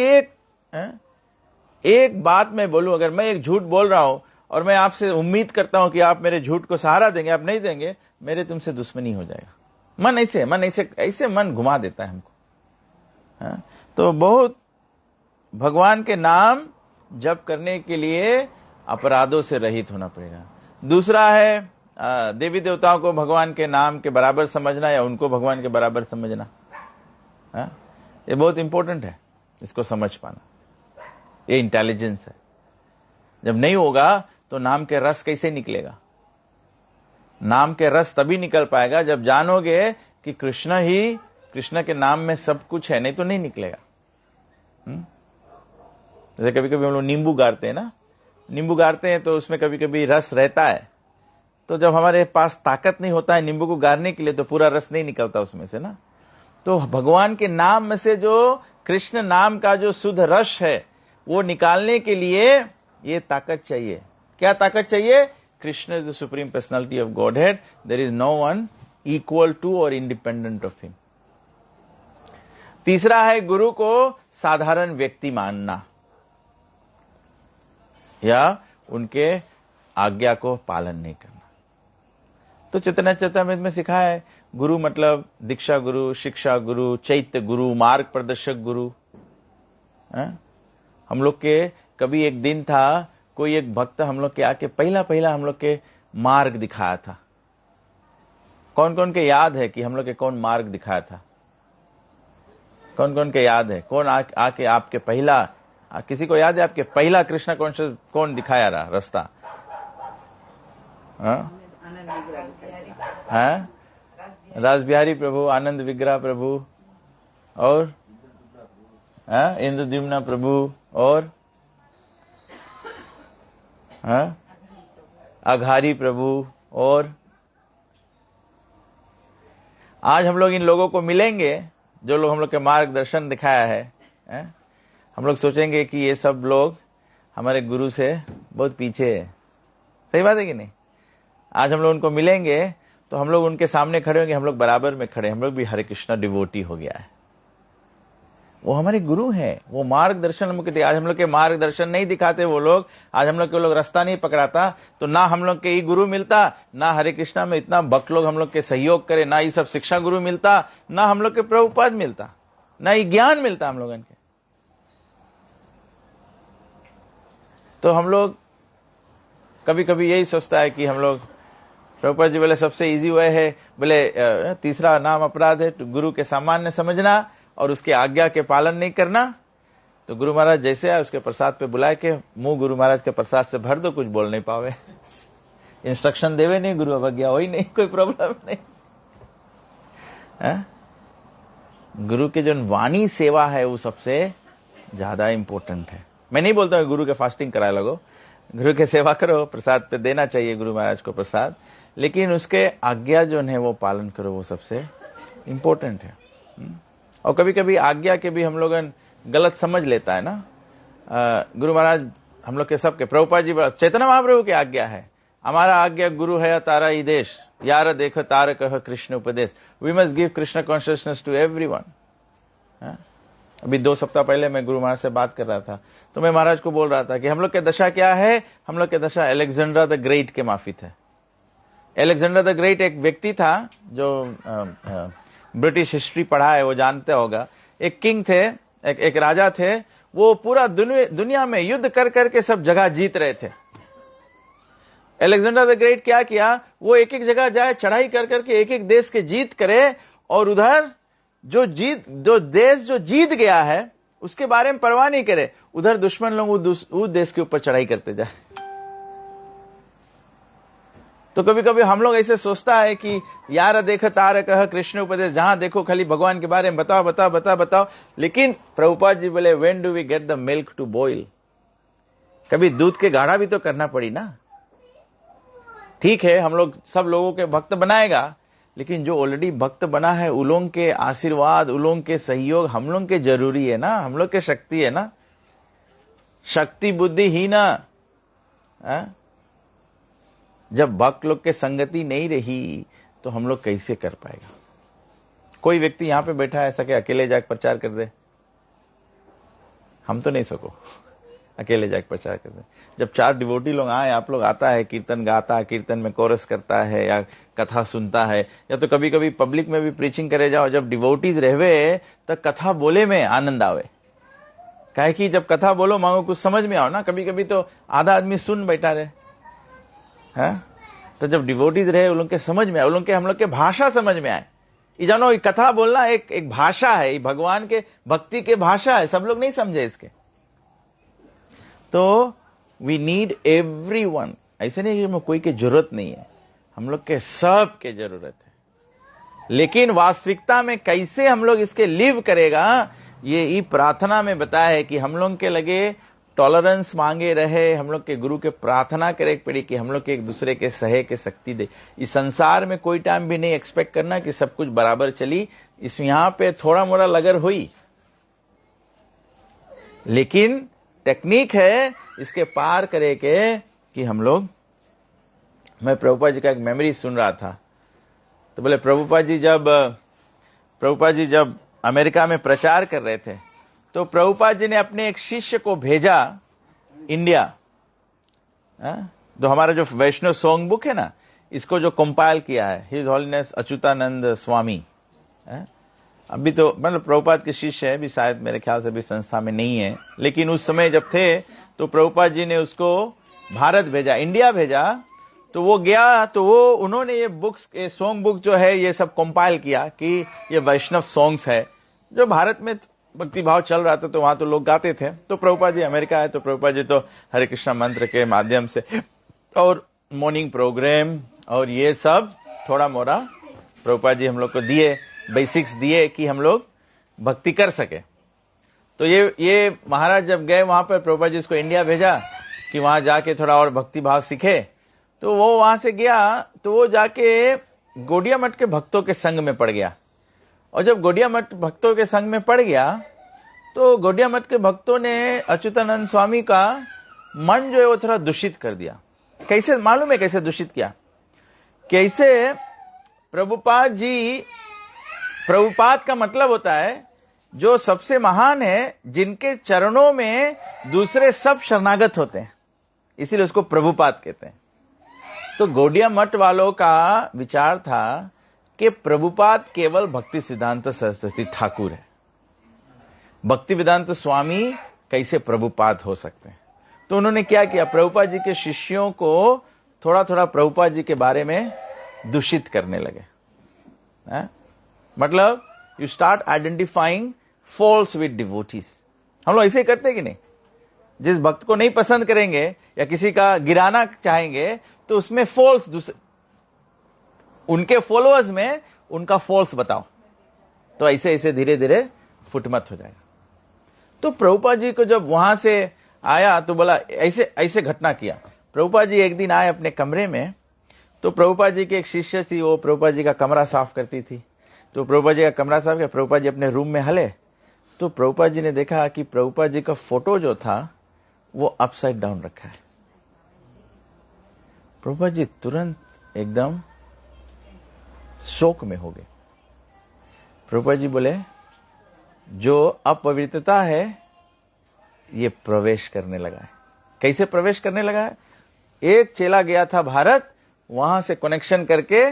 एक बात मैं बोलूं, अगर मैं एक झूठ बोल रहा हूं और मैं आपसे उम्मीद करता हूं कि आप मेरे झूठ को सहारा देंगे, आप नहीं देंगे, मेरे तुमसे दुश्मनी हो जाएगा। मन ऐसे मन घुमा देता है हमको। तो बहुत भगवान के नाम जप करने के लिए अपराधों से रहित होना पड़ेगा। दूसरा है देवी देवताओं को भगवान के नाम के बराबर समझना या उनको भगवान के बराबर समझना। ये बहुत इंपॉर्टेंट है, इसको समझ पाना। ये इंटेलिजेंस है। जब नहीं होगा तो नाम के रस कैसे निकलेगा? नाम के रस तभी निकल पाएगा जब जानोगे कि कृष्ण के नाम में सब कुछ है, नहीं तो नहीं निकलेगा। जैसे कभी कभी हम लोग नींबू गाड़ते हैं ना, नींबू गाड़ते हैं तो उसमें कभी कभी रस रहता है। तो जब हमारे पास ताकत नहीं होता है नींबू को गाड़ने के लिए, तो पूरा रस नहीं निकलता उसमें से ना। तो भगवान के नाम में से जो कृष्ण नाम का जो शुद्ध रस है वो निकालने के लिए ये ताकत चाहिए। क्या ताकत चाहिए? Krishna is the supreme personality of Godhead. There is no one equal to or independent of him. तीसरा है गुरु को साधारण व्यक्ति मानना या उनके आज्ञा को पालन नहीं करना। तो चैतन्य चरितामृत में सिखाया है, गुरु मतलब दीक्षा गुरु, शिक्षा गुरु, चैत्य गुरु, मार्ग प्रदर्शक गुरु। हम लोग के कभी एक दिन था, कोई एक भक्त हम लोग के आके पहला हम लोग के मार्ग दिखाया था। कौन कौन के याद है कि हम लोग के कौन मार्ग दिखाया था? कौन कौन के याद है? कौन आके आपके पहला, किसी को याद है आपके पहला कृष्ण कौन दिखाया रहा रास्ता? रास बिहारी प्रभु, आनंद विग्रह प्रभु और इंद्रद्युम्न प्रभु और अघारी प्रभु। और आज हम लोग इन लोगों को मिलेंगे जो लोग हम लोग के मार्गदर्शन दिखाया है। हम लोग सोचेंगे कि ये सब लोग हमारे गुरु से बहुत पीछे है। सही बात है कि नहीं? आज हम लोग उनको मिलेंगे तो हम लोग उनके सामने खड़े होंगे, हम लोग बराबर में खड़े, हम लोग भी हरे कृष्णा डिवोटी हो गया है। वो हमारे गुरु हैं, वो मार्गदर्शन हमको देते। आज हम लोग के मार्गदर्शन नहीं दिखाते वो लोग, आज हम लोग के लोग रास्ता नहीं पकड़ाता, तो ना हम लोग के ही गुरु मिलता, ना हरे कृष्णा में इतना भक्त लोग हम लोग के सहयोग करे, ना ये सब शिक्षा गुरु मिलता, ना हम लोग के प्रभुपाद मिलता, ना ये ज्ञान मिलता हम लोगन के। तो हम लोग कभी कभी यही सोचता है कि हम लोग, प्रभुपाद जी बोले सबसे इजी वे है, बोले तीसरा नाम अपराध है, तो गुरु के सामान्य समझना और उसके आज्ञा के पालन नहीं करना। तो गुरु महाराज जैसे आए उसके प्रसाद पे बुलाए के मुंह गुरु महाराज के प्रसाद से भर दो, कुछ बोल नहीं पावे, इंस्ट्रक्शन देवे नहीं, गुरु अवज्ञा हो ही नहीं, कोई प्रॉब्लम नहीं। गुरु की जो वाणी सेवा है वो सबसे ज्यादा इंपॉर्टेंट है। मैं नहीं बोलता हूँ गुरु के फास्टिंग कराए लगो, गुरु के सेवा करो, प्रसाद पे देना चाहिए गुरु महाराज को प्रसाद, लेकिन उसके आज्ञा जो है वो पालन करो, वो सबसे इंपॉर्टेंट है। और कभी कभी आज्ञा के भी हम लोग गलत समझ लेता है ना। गुरु महाराज हम लोग के सबके, प्रभुपाद जी चैतन्य महाप्रभु की आज्ञा है, हमारा आज्ञा गुरु है तारा ही देश, यार देखो तार कह कृष्ण उपदेश। We must give Krishna consciousness to everyone. अभी 2 सप्ताह पहले मैं गुरु महाराज से बात कर रहा था, तो मैं महाराज को बोल रहा था कि हम लोग की दशा क्या है। हम लोग की दशा अलेक्जेंडर द ग्रेट के माफिक है। अलेक्जेंडर द ग्रेट एक व्यक्ति था जो ब्रिटिश हिस्ट्री पढ़ा है वो जानते होगा। एक किंग थे, एक राजा थे, वो पूरा दुनिया में युद्ध कर करके सब जगह जीत रहे थे। अलेक्जेंडर द ग्रेट क्या किया, वो एक एक जगह जाए, चढ़ाई कर करके एक एक देश के जीत करे, और उधर जो देश जो जीत गया है उसके बारे में परवाह नहीं करे, उधर दुश्मन लोग उस देश के ऊपर चढ़ाई करते जाए। तो कभी कभी हम लोग ऐसे सोचता है कि यार देखो तार कह कृष्ण उपदेश, जहां देखो खाली भगवान के बारे में बताओ बताओ बताओ बताओ। लेकिन प्रभुपाद जी बोले when do we get the milk to boil, कभी दूध के गाढ़ा भी तो करना पड़ी ना। ठीक है हम लोग सब लोगों के भक्त बनाएगा, लेकिन जो ऑलरेडी भक्त बना है उन लोगों के आशीर्वाद, उन लोगों के सहयोग हम लोग के जरूरी है ना, हम लोग के शक्ति है ना। शक्ति बुद्धि ही ना, जब भक्त लोग के संगति नहीं रही तो हम लोग कैसे कर पाएगा। कोई व्यक्ति यहाँ पे बैठा है ऐसा कि अकेले जाकर प्रचार कर दे? हम तो नहीं सको अकेले जाकर प्रचार कर दे। जब 4 डिवोटी लोग आए, आप लोग आता है, कीर्तन गाता है, कीर्तन में कोरस करता है या कथा सुनता है, या तो कभी कभी पब्लिक में भी प्रीचिंग करे जाओ, जब डिवोटीज रहवे तो कथा बोले में आनंद आवे। काहे कि जब कथा बोलो मांगो कुछ समझ में आओ ना, कभी कभी तो आधा आदमी सुन बैठा रहे है, तो जब डिवोटीज रहे उन लोग के समझ में आए, उन लोग के हम लोग के भाषा समझ में आए। ये जानो, ये कथा बोलना एक भाषा है, ये भगवान के भक्ति के भाषा है, सब लोग नहीं समझे इसके। तो वी नीड एवरीवन, ऐसे नहीं कि कोई की जरूरत नहीं है, हम लोग के सब के जरूरत है। लेकिन वास्तविकता में कैसे हम लोग इसके लिव करेगा, ये प्रार्थना में बताया है कि हम लोग के लगे टॉलरेंस मांगे रहे, हम लोग के गुरु के प्रार्थना करे पड़ी कि हम लोग के एक दूसरे के सहे के शक्ति दे। इस संसार में कोई टाइम भी नहीं एक्सपेक्ट करना कि सब कुछ बराबर चली, इस यहाँ पे थोड़ा मोड़ा लगन हुई, लेकिन टेक्निक है इसके पार करे के कि हम लोग। मैं प्रभुपाद जी का एक मेमोरी सुन रहा था, तो बोले प्रभुपाद जी जब अमेरिका में प्रचार कर रहे थे, तो प्रभुपाद जी ने अपने एक शिष्य को भेजा इंडिया। तो हमारा जो वैष्णव सॉन्ग बुक है ना, इसको जो कंपाइल किया है हिज होलीनेस अच्युतानंद स्वामी, अभी तो मतलब प्रभुपाद के शिष्य है भी, शायद मेरे ख्याल से भी संस्था में नहीं है, लेकिन उस समय जब थे तो प्रभुपाद जी ने उसको भारत भेजा, इंडिया भेजा। तो वो गया, तो वो उन्होंने ये बुक्स, ये सॉन्ग बुक जो है ये सब कंपाइल किया कि ये वैष्णव सॉन्ग्स है जो भारत में भक्ति भाव चल रहा था, तो वहां तो लोग गाते थे। तो प्रभुपाद जी अमेरिका है, तो प्रभुपाद जी तो हरे कृष्णा मंत्र के माध्यम से और मॉर्निंग प्रोग्राम और ये सब थोड़ा मोड़ा प्रभुपाद जी हम लोग को दिए, बेसिक्स दिए कि हम लोग भक्ति कर सके। तो ये महाराज जब गए वहां पर, प्रभुपाद जी इसको इंडिया भेजा कि वहां जाके थोड़ा और भक्ति भाव सीखे। तो वो वहां से गया, तो वो जाके गौड़िया मठ के भक्तों के संग में पड़ गया। और जब गौड़िया मठ भक्तों के संग में पड़ गया, तो गौड़िया मठ के भक्तों ने अच्युतानंद स्वामी का मन जो है वो थोड़ा दूषित कर दिया। कैसे मालूम है कैसे दूषित किया? कैसे? प्रभुपाद का मतलब होता है जो सबसे महान है, जिनके चरणों में दूसरे सब शरणागत होते हैं, इसीलिए उसको प्रभुपाद कहते हैं। तो गौड़िया मठ वालों का विचार था कि प्रभुपाद केवल भक्ति सिद्धांत सरस्वती ठाकुर है, भक्ति वेदांत स्वामी कैसे प्रभुपाद हो सकते हैं। तो उन्होंने क्या किया, प्रभुपाद जी के शिष्यों को थोड़ा थोड़ा प्रभुपाद जी के बारे में दूषित करने लगे। मतलब you start identifying faults with devotees. हम लोग ऐसे ही करते कि नहीं? जिस भक्त को नहीं पसंद करेंगे या किसी का गिराना चाहेंगे, तो उसमें फॉल्स, उनके फॉलोअर्स में उनका फॉल्स बताओ, तो ऐसे ऐसे धीरे धीरे फुटमत हो जाएगा। तो प्रभुपाद जी को जब वहां से आया तो बोला, ऐसे ऐसे घटना किया। प्रभुपाद जी एक दिन आए अपने कमरे में, तो प्रभुपाद जी की एक शिष्य थी, वो प्रभुपाद जी का कमरा साफ करती थी। तो प्रभुपाद जी का कमरा साफ किया, प्रभुपाद जी अपने रूम में हले, तो प्रभुपाद जी ने देखा कि प्रभुपाद जी का फोटो जो था वो अपसाइड डाउन रखा है। प्रभुपाद जी तुरंत एकदम शोक में हो गए। प्रभुपाद जी बोले, जो अपवित्रता है ये प्रवेश करने लगा है। कैसे प्रवेश करने लगा है? एक चेला गया था भारत, वहां से कनेक्शन करके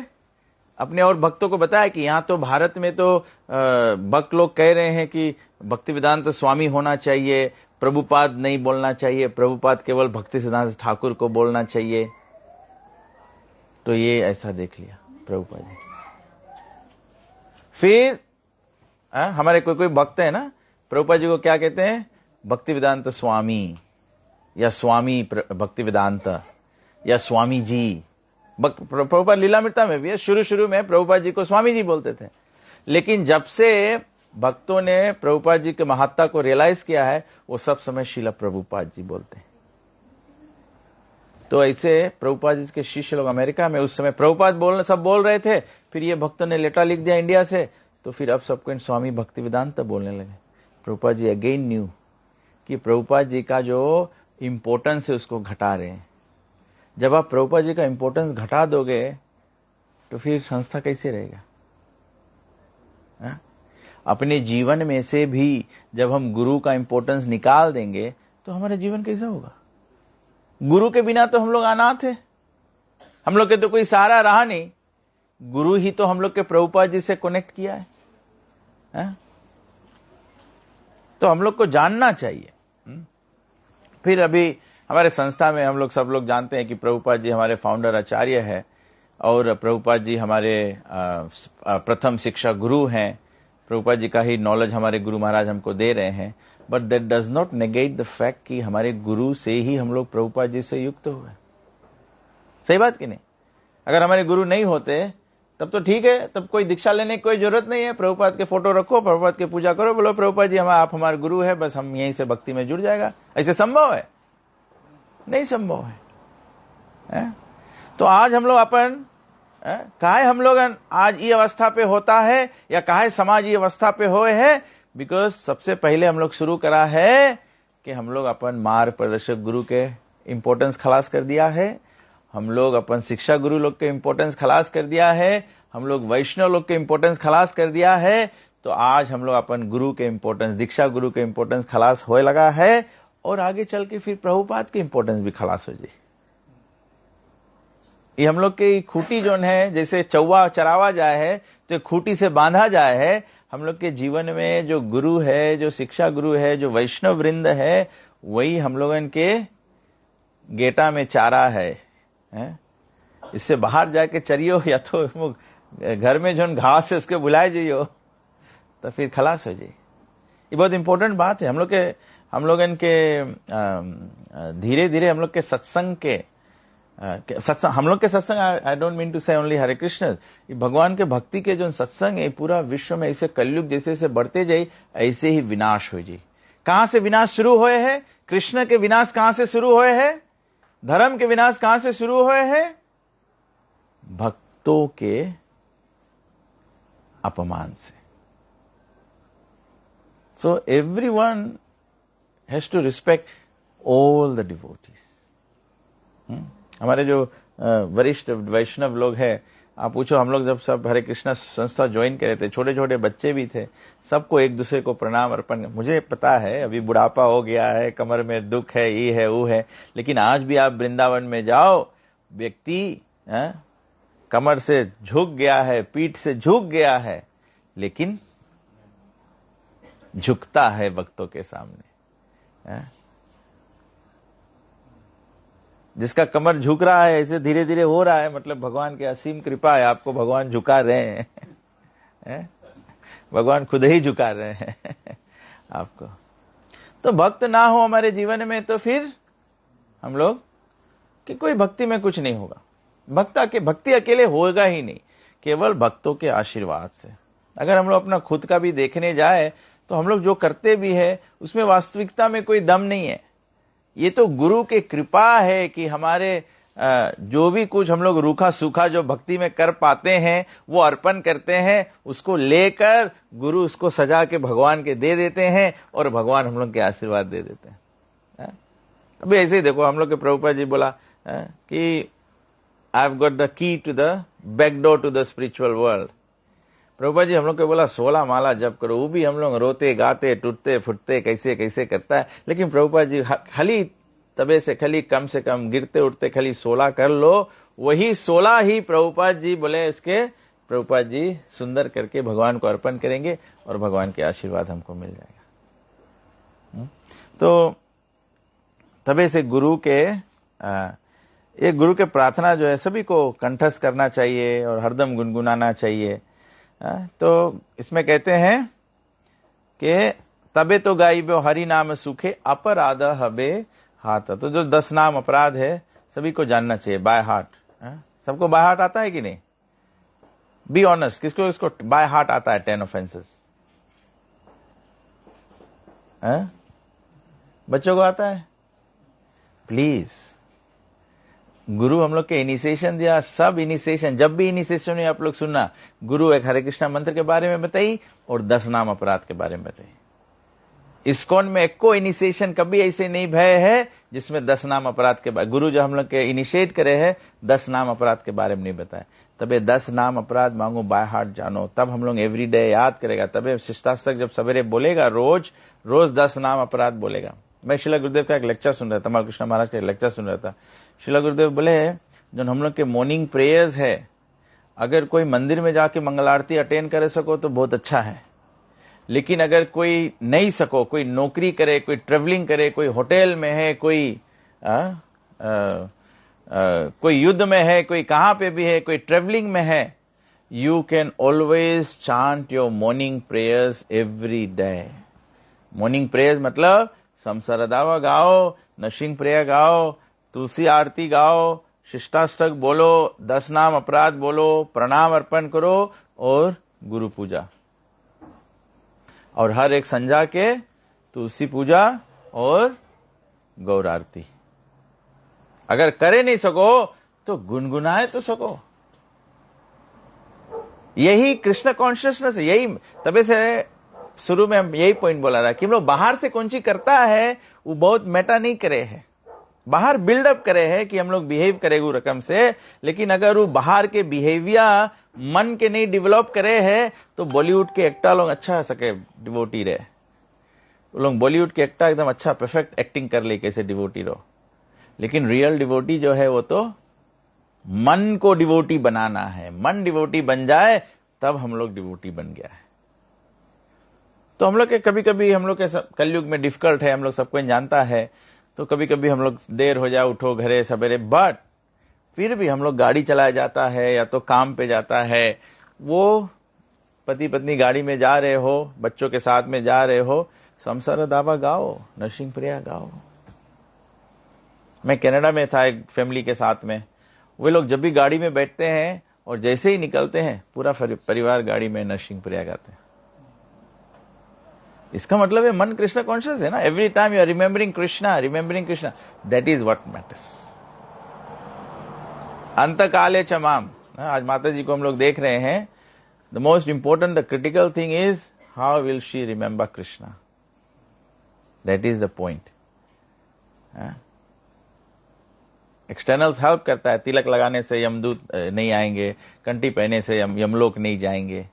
अपने और भक्तों को बताया कि यहाँ तो भारत में तो भक्त लोग कह रहे हैं कि भक्ति वेदांत स्वामी होना चाहिए, प्रभुपाद नहीं बोलना चाहिए, प्रभुपाद केवल भक्ति सिद्धांत ठाकुर को बोलना चाहिए। तो ये ऐसा देख लिया प्रभुपाद जी। फिर हमारे कोई कोई भक्त है ना, प्रभुपाद जी को क्या कहते हैं? भक्ति वेदांत स्वामी या स्वामी भक्ति वेदांत या स्वामी जी। प्रभुपाद लीलामृता में भी है, शुरू में प्रभुपाद जी को स्वामी जी बोलते थे, लेकिन जब से भक्तों ने प्रभुपाद जी के महत्ता को रियलाइज किया है, वो सब समय श्रील प्रभुपाद जी बोलते हैं। तो ऐसे प्रभुपाद जी के शिष्य लोग अमेरिका में उस समय प्रभुपाद सब बोल रहे थे, फिर ये भक्तों ने लेटर लिख दिया इंडिया से, तो फिर अब सबको स्वामी भक्ति वेदांत बोलने लगे। प्रभुपाद जी अगेन न्यू कि प्रभुपाद जी का जो इम्पोर्टेंस है उसको घटा रहे हैं। जब आप प्रभुपाद जी का इम्पोर्टेंस घटा दोगे तो फिर संस्था कैसे रहेगा? अपने जीवन में से भी जब हम गुरु का इंपॉर्टेंस निकाल देंगे तो हमारा जीवन कैसा होगा? गुरु के बिना तो हम लोग अनाथ है, हम लोग के तो कोई सहारा रहा नहीं। गुरु ही तो हम लोग के प्रभुपाद जी से कनेक्ट किया है। तो हम लोग को जानना चाहिए। फिर अभी हमारे संस्था में हम लोग सब लोग जानते हैं कि प्रभुपाद जी हमारे फाउंडर आचार्य है और प्रभुपाद जी हमारे प्रथम शिक्षा गुरु हैं। प्रभुपाद जी का ही नॉलेज हमारे गुरु महाराज हमको दे रहे हैं। But that does not negate the fact कि हमारे गुरु से ही हम लोग प्रभुपाद जी से युक्त हुए। सही बात कि नहीं? अगर हमारे गुरु नहीं होते तब तो ठीक है, तब कोई दीक्षा लेने की कोई जरूरत नहीं है। प्रभुपाद के फोटो रखो, प्रभुपाद की पूजा करो, बोलो प्रभुपाद जी आप हमारे गुरु है, बस हम यहीं से भक्ति में जुड़ जाएगा। ऐसे संभव है? नहीं संभव है। तो आज हम लोग अपन काहे हम लोग आज ये अवस्था पे होता है या काहे समाज ये अवस्था पे होए है? बिकॉज सबसे पहले हम लोग शुरू करा है कि हम लोग अपन मार्ग प्रदर्शक गुरु के इंपॉर्टेंस खलास कर दिया है, हम लोग अपन शिक्षा गुरु लोग के इंपॉर्टेंस खलास कर दिया है, हम लोग वैष्णव लोग के इंपॉर्टेंस खलास कर दिया है। तो आज हम लोग अपन गुरु के इंपॉर्टेंस, दीक्षा गुरु के इंपॉर्टेंस खलास होए लगा है और आगे चल के फिर प्रभुपाद के इंपॉर्टेंस भी खलास हो जाए। ये हम लोग की खूटी जो है, जैसे चौवा चरावा जाए है तो खूटी से बांधा जाए है। हम लोग के जीवन में जो गुरु है, जो शिक्षा गुरु है, जो वैष्णव वृंद है, वही हम लोगन के गेटा में चारा है। इससे बाहर जाके चरियो या तो घर में जो घास है उसके बुलाए जाइयो तो फिर खलास हो जाए। ये बहुत इंपॉर्टेंट बात है। हम लोगन के धीरे धीरे हम लोग के सत्संग के हम लोग के सत्संग, आई डोंट मीन टू से ओनली हरे कृष्ण, भगवान के भक्ति के जो सत्संग है पूरा विश्व में ऐसे कलयुग जैसे जैसे बढ़ते जाए ऐसे ही विनाश हो जाए। कहां से विनाश शुरू हुए है? कृष्ण के विनाश कहां से शुरू हुए है? धर्म के विनाश कहां से शुरू हुए हैं? भक्तों के अपमान से। So everyone has to respect all the devotees. हमारे जो वरिष्ठ वैष्णव लोग हैं, आप पूछो, हम लोग जब सब हरे कृष्णा संस्था ज्वाइन करे थे, छोटे छोटे बच्चे भी थे, सबको एक दूसरे को प्रणाम अर्पण। मुझे पता है अभी बुढ़ापा हो गया है, कमर में दुख है, ये है वो है, लेकिन आज भी आप वृंदावन में जाओ, व्यक्ति कमर से झुक गया है, पीठ से झुक गया है, लेकिन झुकता है भक्तों के सामने। जिसका कमर झुक रहा है, ऐसे धीरे धीरे हो रहा है, मतलब भगवान की असीम कृपा है, आपको भगवान झुका रहे हैं। भगवान खुद ही झुका रहे हैं आपको। तो भक्त ना हो हमारे जीवन में तो फिर हम लोग कि कोई भक्ति में कुछ नहीं होगा। भक्ति अकेले होगा ही नहीं, केवल भक्तों के आशीर्वाद से। अगर हम लोग अपना खुद का भी देखने जाए तो हम लोग जो करते भी है उसमें वास्तविकता में कोई दम नहीं है। ये तो गुरु की कृपा है कि हमारे जो भी कुछ हम लोग रूखा सूखा जो भक्ति में कर पाते हैं वो अर्पण करते हैं, उसको लेकर गुरु उसको सजा के भगवान के दे देते हैं और भगवान हम लोग के आशीर्वाद दे देते हैं। अभी ऐसे ही देखो, हम लोग के प्रभुपाद जी बोला कि I have got the key to the back door to the spiritual world. Prabhupada ji हम लोग को बोला 16 माला जप करो, वो भी हम लोग रोते गाते टूटते फुटते कैसे कैसे करता है, लेकिन प्रभुपाद जी खाली तबे से खाली कम से कम गिरते उठते खाली 16 कर लो, वही 16 ही प्रभुपाद जी बोले उसके प्रभुपाद जी सुंदर करके भगवान को अर्पण करेंगे और भगवान के आशीर्वाद हमको मिल जाएगा। तो तबे से गुरु के ये गुरु के प्रार्थना जो है सभी को कंठस्थ करना चाहिए और हरदम गुनगुनाना चाहिए। तो इसमें कहते हैं कि तबे तो गाइबो हरि नाम सुखे अपराध हबे हाथ। तो जो 10 नाम अपराध है सभी को जानना चाहिए बाय हार्ट। सबको बाय हार्ट आता है कि नहीं? बी ऑनेस्ट, किसको इसको बाय हार्ट आता है 10 ऑफेंसेस? बच्चों को आता है? प्लीज, गुरु हम लोग के इनिशिएशन दिया, सब इनिशिएशन, जब भी इनिशिएशन है आप लोग सुनना, गुरु एक हरे कृष्णा मंत्र के बारे में बताई और 10 नाम अपराध के बारे में बताई। इस्कॉन में एक को इनिशिएशन कभी ऐसे नहीं भय है जिसमें 10 नाम अपराध के बारे, गुरु जो हम लोग के इनिशिएट करे हैं 10 नाम अपराध के बारे में नहीं बताया। तबे 10 नाम अपराध मांगो बाय हार्ट जानो। तब हम लोग एवरी डे याद करेगा, तबे शिष्टाष्टक जब सवेरे बोलेगा रोज 10 नाम अपराध बोलेगा। मैं शिला गुरुदेव का एक लेक्चर सुन रहा था, तमाल कृष्ण महाराज का एक लेक्चर सुन रहा था। शिला गुरुदेव बोले जो हम लोग के मॉर्निंग प्रेयर्स है, अगर कोई मंदिर में जाके मंगल आरती अटेंड करे सको तो बहुत अच्छा है, लेकिन अगर कोई नहीं सको, कोई नौकरी करे, कोई ट्रेवलिंग करे, कोई होटल में है, कोई कोई युद्ध में है, कोई कहां पे भी है, कोई ट्रेवलिंग में है, you can always chant your morning prayers every day. Morning prayers मतलब समसरदावा गाओ, नशिंग प्रेयर गाओ, तुलसी आरती गाओ, शिष्टाष्टक बोलो, 10 नाम अपराध बोलो, प्रणाम अर्पण करो और गुरु पूजा, और हर एक संध्या के तुलसी पूजा और गौर आरती। अगर करे नहीं सको तो गुनगुनाए तो सको। यही कृष्ण कॉन्शियसनेस है। यही तबे से शुरू में हम यही पॉइंट बोला रहा कि हम लोग बाहर से कौन सी करता है वो बहुत मेटा नहीं करे है, बाहर बिल्डअप करे है कि हम लोग बिहेव करेगू रकम से, लेकिन अगर वो बाहर के बिहेवियर मन के नहीं डेवलप करे है तो बॉलीवुड के एक्टर लोग अच्छा सके डिवोटी रहे। वो लोग बॉलीवुड के एक्टर एकदम अच्छा परफेक्ट एक्टिंग कर ले कैसे डिवोटी रहो, लेकिन रियल डिवोटी जो है वो तो मन को डिवोटी बनाना है। मन डिवोटी बन जाए तब हम लोग डिवोटी बन गया है। तो हम लोग के कभी कभी हम लोग के कलयुग में डिफिकल्ट है, हम लोग सबको जानता है, तो कभी कभी हम लोग देर हो जाए उठो घरे सवेरे, बट फिर भी हम लोग गाड़ी चलाया जाता है या तो काम पे जाता है, वो पति पत्नी गाड़ी में जा रहे हो, बच्चों के साथ में जा रहे हो, समसर दावा गाओ, नरसिंह प्रिया गाओ। मैं कनाडा में था एक फैमिली के साथ में, वे लोग जब भी गाड़ी में बैठते हैं और जैसे ही निकलते हैं पूरा परिवार गाड़ी में नरसिंह प्रिया गाते हैं। इसका मतलब है मन कृष्ण कॉन्शियस है ना। Every time you are remembering Krishna, that is what matters. अंत काले चमाम, आज माता जी को हम लोग देख रहे हैं, the most important the critical thing is how will she remember Krishna, that is the point. Externals help करता है, तिलक लगाने से यमदूत नहीं आएंगे, कंठी पहने से यमलोक नहीं जाएंगे,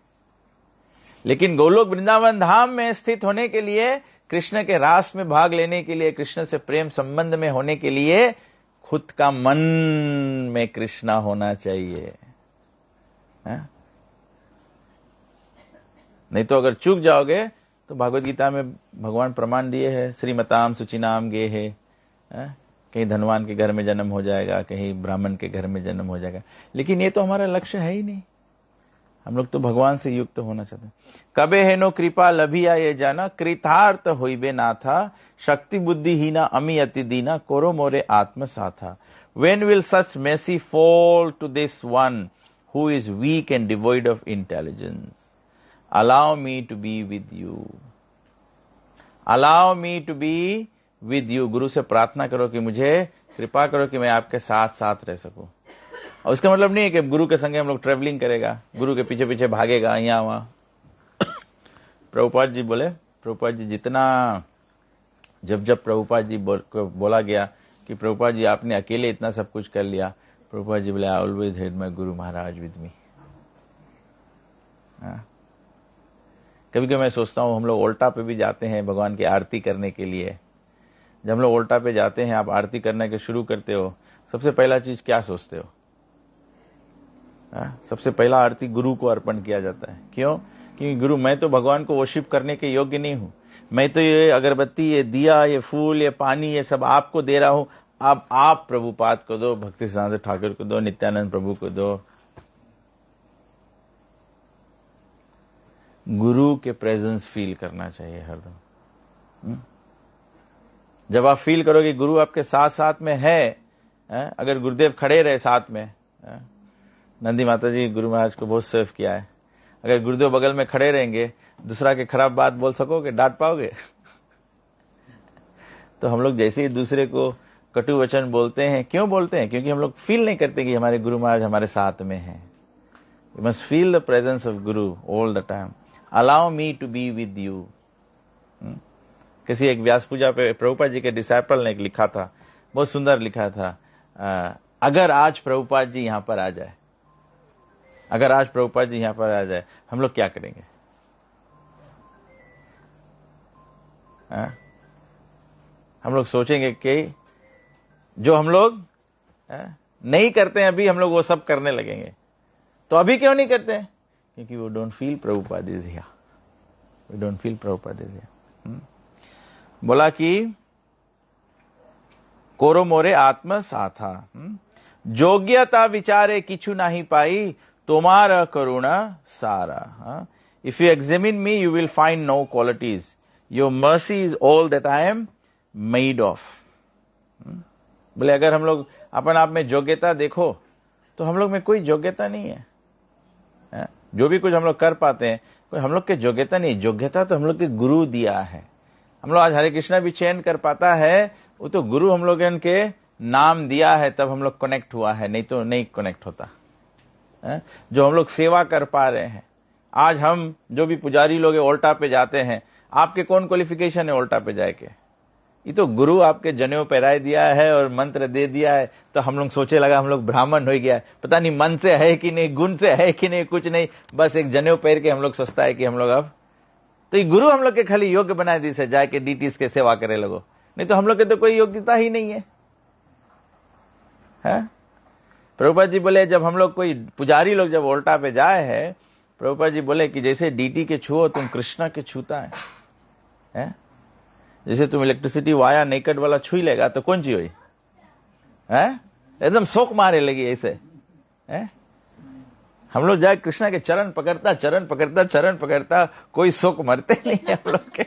लेकिन गोलोक वृंदावन धाम में स्थित होने के लिए, कृष्ण के रास में भाग लेने के लिए, कृष्ण से प्रेम संबंध में होने के लिए खुद का मन में कृष्णा होना चाहिए। नहीं तो अगर चूक जाओगे तो भागवत गीता में भगवान प्रमाण दिए हैं, श्रीमताम सुचिनाम गे है, कहीं धनवान के घर में जन्म हो जाएगा, कहीं ब्राह्मण के घर में जन्म हो जाएगा, लेकिन ये तो हमारा लक्ष्य है ही नहीं। हम लोग तो भगवान से युक्त होना चाहते हैं। कबे है नो कृपा लभिया ये जाना, कृतार्थ होइबे ना था, शक्ति बुद्धि हीना अमी अति दीना, कोरो मोरे आत्म साथा। When will such mercy fall to this one who is weak and devoid of intelligence? Allow me to be with you. Allow me to be with you. गुरु से प्रार्थना करो कि मुझे कृपा करो कि मैं आपके साथ साथ रह सकूं। और उसका मतलब नहीं है कि गुरु के संगे हम लोग ट्रेवलिंग करेगा, गुरु के पीछे पीछे भागेगा यहाँ वहां। प्रभुपाद जी बोले, प्रभुपाद जी जितना जब प्रभुपाद जी को बोला गया कि प्रभुपाद जी आपने अकेले इतना सब कुछ कर लिया, प्रभुपाद जी बोले I always had my guru Maharaj with me. कभी कभी मैं सोचता हूँ हम लोग ओल्टा पे भी जाते हैं भगवान की आरती करने के लिए। जब हम लोग ओल्टा पे जाते हैं, आप आरती करने के शुरू करते हो, सबसे पहला चीज क्या सोचते हो? सबसे पहला आरती गुरु को अर्पण किया जाता है। क्यों? क्योंकि गुरु, मैं तो भगवान को वर्शिप करने के योग्य नहीं हूं, मैं तो ये अगरबत्ती, ये दिया, ये फूल, ये पानी, ये सब आपको दे रहा हूं। अब आप प्रभुपाद को दो, भक्ति सिद्धांत ठाकुर को दो, नित्यानंद प्रभु को दो। गुरु के प्रेजेंस फील करना चाहिए हरदम। जब आप फील करोगे गुरु आपके साथ साथ में है, अगर गुरुदेव खड़े रहे साथ में, नंदी माता जी गुरु महाराज को बहुत सर्व किया है, अगर गुरुदेव बगल में खड़े रहेंगे, दूसरा के खराब बात बोल सकोगे, डांट पाओगे? तो हम लोग जैसे ही दूसरे को कटु वचन बोलते हैं, क्यों बोलते हैं? क्योंकि हम लोग फील नहीं करते कि हमारे गुरु महाराज हमारे साथ में हैं। We must feel the presence of guru all the time. Allow me to be with you. किसी एक व्यास पूजा पे प्रभुपाद जी के डिसाइपल ने एक लिखा था, बहुत सुंदर लिखा था, अगर आज प्रभुपाद जी यहां पर आ जाए, अगर आज प्रभुपाद जी यहाँ पर आ जाए, हम लोग क्या करेंगे? हम लोग सोचेंगे कि जो हम लोग नहीं करते हैं अभी, हम लोग वो सब करने लगेंगे। तो अभी क्यों नहीं करते हैं? क्योंकि वो don't feel Prabhupada is here, we don't feel Prabhupada is here. बोला कि कोरो मोरे आत्म साथा, योग्यता विचारे किछु नहीं पाई, तुम्हारा करुणा सारा। If you examine me you will find no qualities, your mercy is all that I am made of. बोले अगर हम लोग अपन आप में योग्यता देखो तो हम लोग में कोई योग्यता नहीं है। जो भी कुछ हम लोग कर पाते हैं कोई हम लोग के योग्यता नहीं, योग्यता तो हम लोग के गुरु दिया है। हम लोग आज हरे कृष्णा भी चयन कर पाता है, वो तो गुरु हम लोग के नाम दिया है, तब हम लोग कनेक्ट हुआ है, नहीं तो नहीं कनेक्ट होता। जो हम लोग सेवा कर पा रहे हैं, आज हम जो भी पुजारी लोग ओल्टा पे जाते हैं, आपके कौन क्वालिफिकेशन है ओल्टा पे जाए के? ये तो गुरु आपके जनेऊ पहराए दिया है और मंत्र दे दिया है, तो हम लोग सोचे लगा हम लोग ब्राह्मण हो गया है। पता नहीं मन से है कि नहीं, गुण से है कि नहीं, कुछ नहीं, बस एक जनेऊ पहर के हम लोग सोचता है कि हम लोग अब तो ये गुरु हम लोग के खाली योग्य बना दी से जाके डीटीज के सेवा करे लगो, नहीं तो हम लोग के तो कोई योग्यता ही नहीं है। प्रभुपाद जी बोले जब हम लोग कोई पुजारी लोग जब उल्टा पे जाए है, प्रभुपाद जी बोले कि जैसे डीटी के छुओ तुम कृष्णा के छूता है? जैसे तुम इलेक्ट्रिसिटी वाया नेकट वाला छू लेगा तो कौन सी हुई है? एकदम शोक मारे लगी ऐसे है? हम लोग जाए कृष्णा के चरण पकड़ता चरण पकड़ता चरण पकड़ता, कोई शोक मरते नहीं है हम लोग के।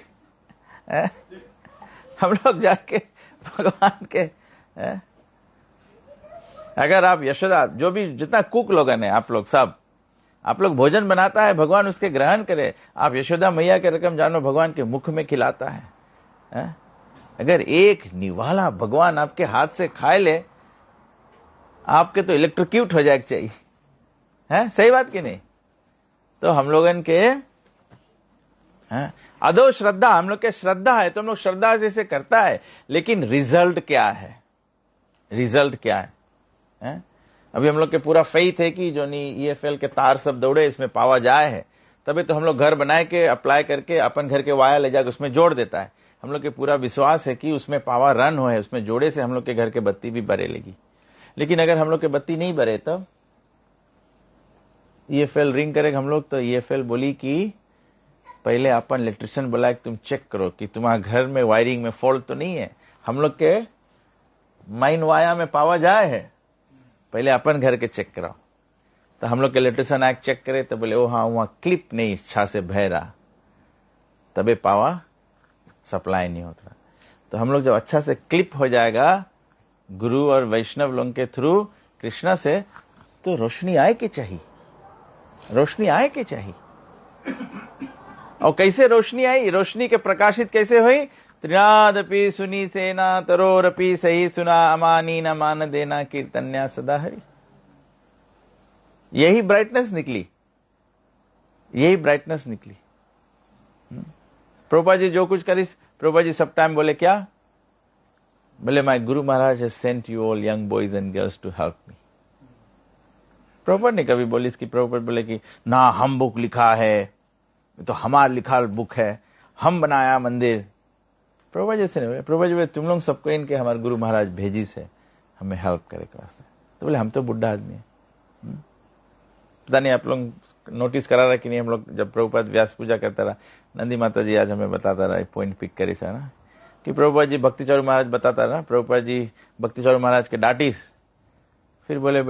हम लोग जाके भगवान के अगर आप यशोदा जो भी जितना कुक लोग हैं आप लोग सब, आप लोग भोजन बनाता है भगवान उसके ग्रहण करे। आप यशोदा मैया के रकम जानो भगवान के मुख में खिलाता है। अगर एक निवाला भगवान आपके हाथ से खाए ले, आपके तो इलेक्ट्रोक्यूट हो जाए चाहिए। सही बात कि नहीं? तो हम लोगन के अदो श्रद्धा, हम लोग के श्रद्धा है तो हम लोग श्रद्धा से इसे करता है, लेकिन रिजल्ट क्या है? रिजल्ट क्या है? अभी हम लोग के पूरा फेथ है कि जो नहीं EFL के तार सब दौड़े इसमें पावा जाए है, तभी तो हम लोग घर बनाए के अप्लाई करके अपन घर के वाया ले जाकर उसमें जोड़ देता है। हम लोग के पूरा विश्वास है कि उसमें पावा रन हो है, उसमें जोड़े से हम लोग के घर के बत्ती भी बरे लेगी। लेकिन अगर हम लोग के बत्ती नहीं बरे तब EFL रिंग करेगा हम लोग, तो EFL बोली कि पहले अपन इलेक्ट्रिशियन बुला के तुम चेक करो कि तुम्हारे घर में वायरिंग में फॉल्ट तो नहीं है। हम लोग के माइन वाया में पावा जाए है, पहले अपन घर के चेक कराओ। तो हम लोग के इलेक्ट्रिशियन आके चेक करे तो बोले ओ हाँ वहां क्लिप नहीं इच्छा से बह रहा, तबे पावा सप्लाई नहीं होता। तो हम लोग जब अच्छा से क्लिप हो जाएगा गुरु और वैष्णव लोगों के थ्रू कृष्णा से, तो रोशनी आए कि चाहिए, रोशनी आए कि चाहिए। और कैसे रोशनी आई? रोशनी के प्रकाशित कैसे हुई? त्रिनादपि सुनी सेना तरोरपि सही सुना अमानी न मान देना कीर्तन्या सदा हरि। यही ब्राइटनेस निकली, यही ब्राइटनेस निकली। प्रभुपाद जी जो कुछ करी, प्रभुपाद जी सब टाइम बोले क्या? बोले my guru maharaj has sent you all young boys and girls to help me. Prabhupada ने कभी बोली इसकी, प्रभुपाद बोले कि ना हम बुक लिखा है, तो हमारा लिखा बुक है, हम बनाया मंदिर। प्रभुपाद जी से नहीं बोले, प्रभुपाद जी बोले तुम लोग सबको इनके हमारे गुरु महाराज भेजी से हमें हेल्प करे क्लास से। तो बोले हम तो बुढ़ा आदमी है। पता नहीं आप लोग नोटिस करा रहा कि नहीं, हम लोग जब प्रभुपाद व्यास पूजा करता रहा, नंदी माता जी आज हमें बताता रहा, पॉइंट पिक करी सा ना, कि प्रभुपाद जी भक्ति चारू महाराज बताता रहा, प्रभुपाद जी भक्ति चारू महाराज के डांटिस। फिर बोले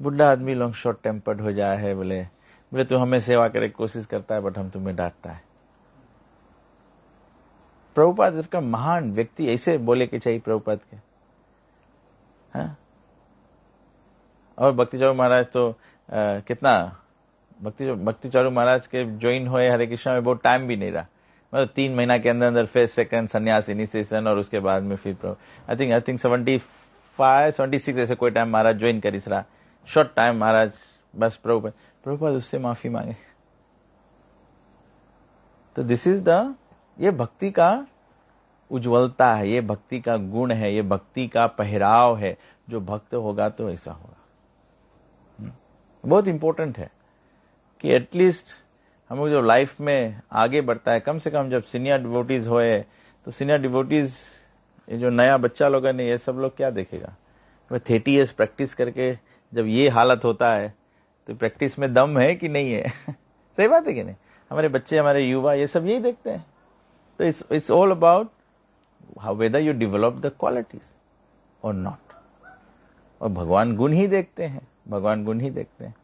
बुढ़ा आदमी लोग शॉर्ट टेम्पर्ड हो जाए है, बोले तू हमें सेवा करे की कोशिश करता है बट हम तुम्हें डांटता है। प्रभुपाद का महान व्यक्ति ऐसे बोले के चाहिए प्रभुपाद के। और भक्ति चारू महाराज तो कितना भक्ति चारू महाराज के ज्वाइन हुए हरे कृष्णा में बहुत टाइम भी नहीं रहा, मतलब 3 महीना के अंदर अंदर फिर सेकंड संन्यास इनिशिएशन और उसके बाद में फिर आई थिंक 75-76 ऐसे कोई टाइम महाराज ज्वाइन करी रहा, शॉर्ट टाइम महाराज बस प्रभुपाद उससे माफी मांगे। तो दिस इज द, ये भक्ति का उज्ज्वलता है, ये भक्ति का गुण है, ये भक्ति का पहराव है। जो भक्त होगा तो ऐसा होगा। बहुत इंपॉर्टेंट है कि एटलीस्ट हम लोग जो लाइफ में आगे बढ़ता है, कम से कम जब सीनियर डिवोटीज होए तो सीनियर डिवोटीज, ये जो नया बच्चा लोग है, ये सब लोग क्या देखेगा? वह 30 ईयर्स प्रैक्टिस करके जब ये हालत होता है तो प्रैक्टिस में दम है कि नहीं है? सही बात है कि नहीं? हमारे बच्चे, हमारे युवा ये सब यही देखते हैं। तो it's all about how whether you develop the qualities और नॉट। और भगवान गुण ही देखते हैं, भगवान गुण ही देखते हैं।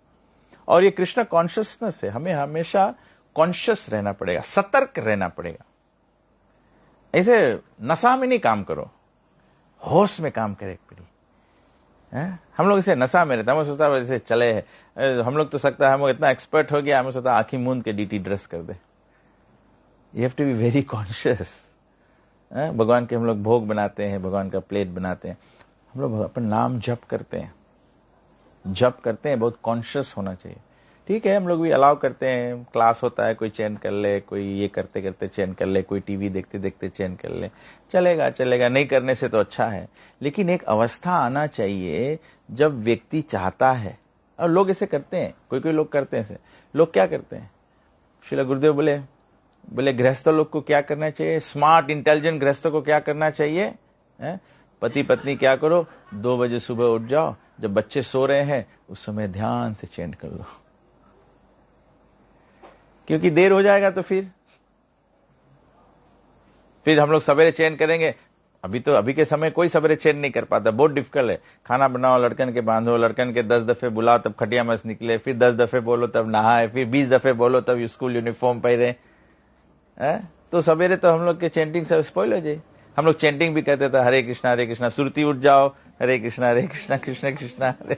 और ये कृष्ण कॉन्शियसनेस है, हमें हमेशा कॉन्शियस रहना पड़ेगा, सतर्क रहना पड़ेगा। ऐसे नशा में नहीं काम करो, होश में काम करे पड़ी। हम लोग इसे नशा में रहते हैं, हम सोचता है वैसे चले हैं, हम लोग तो सकता है हम लोग इतना एक्सपर्ट हो गया, हमें सोचता आंखी मूंद के डीटी ड्रेस कर दे। You have to be very conscious. भगवान के हम लोग भोग बनाते हैं, भगवान का प्लेट बनाते हैं, हम लोग अपन नाम जप करते हैं, बहुत कॉन्शियस होना चाहिए। ठीक है, हम लोग भी अलाउ करते हैं, क्लास होता है, कोई चैन कर ले, कोई ये करते करते चैन कर ले, कोई टीवी देखते देखते चैन कर ले, चलेगा, नहीं करने से तो अच्छा है। लेकिन एक अवस्था आना चाहिए जब व्यक्ति चाहता है, और लोग ऐसे करते हैं, कोई लोग करते हैं ऐसे। लोग क्या करते हैं? श्रील गुरुदेव बोले गृहस्थ लोग को क्या करना चाहिए? स्मार्ट इंटेलिजेंट गृहस्थों को क्या करना चाहिए? पति पत्नी क्या करो, 2 बजे सुबह उठ जाओ, जब बच्चे सो रहे हैं उस समय ध्यान से चैंट कर लो, क्योंकि देर हो जाएगा तो फिर हम लोग सवेरे चैंट करेंगे। अभी के समय कोई सवेरे चैंट नहीं कर पाता, बहुत डिफिकल्ट है। खाना बनाओ, लड़कन के बांधो, लड़कन के 10 दफे बुलाओ तब खटिया मस निकले, फिर 10 दफे बोलो तब नहाए, फिर 20 दफे बोलो तब स्कूल यूनिफॉर्म पहने। तो सवेरे तो हम लोग के चैंटिंग सब स्पॉइल हो जाए। हम लोग चैंटिंग भी कहते थे, हरे कृष्णा, सुरती उठ जाओ, हरे कृष्णा कृष्ण कृष्णा हरे।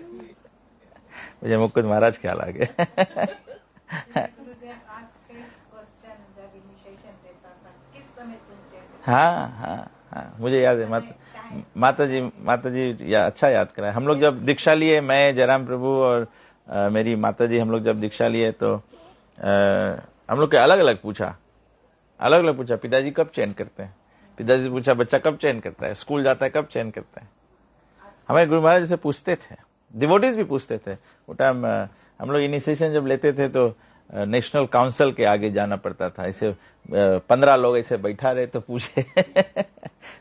मुझे मुकुंद महाराज ख्याल आ गया। हाँ, मुझे याद है। माता जी अच्छा याद कराए। हम लोग जब दीक्षा लिए, मैं, जयराम प्रभु और मेरी माता जी, हम लोग जब दीक्षा लिए तो हम लोग के अलग अलग पूछा, पिताजी कब चैन करते हैं? पिताजी से पूछा, बच्चा कब चैन करता है? स्कूल जाता है कब चैन करता है? हमारे गुरु महाराज से पूछते थे, डिवोटीज भी पूछते थे। वो टाइम हम लोग इनिशिएशन जब लेते थे तो नेशनल काउंसिल के आगे जाना पड़ता था। ऐसे 15 लोग ऐसे बैठा रहे तो पूछे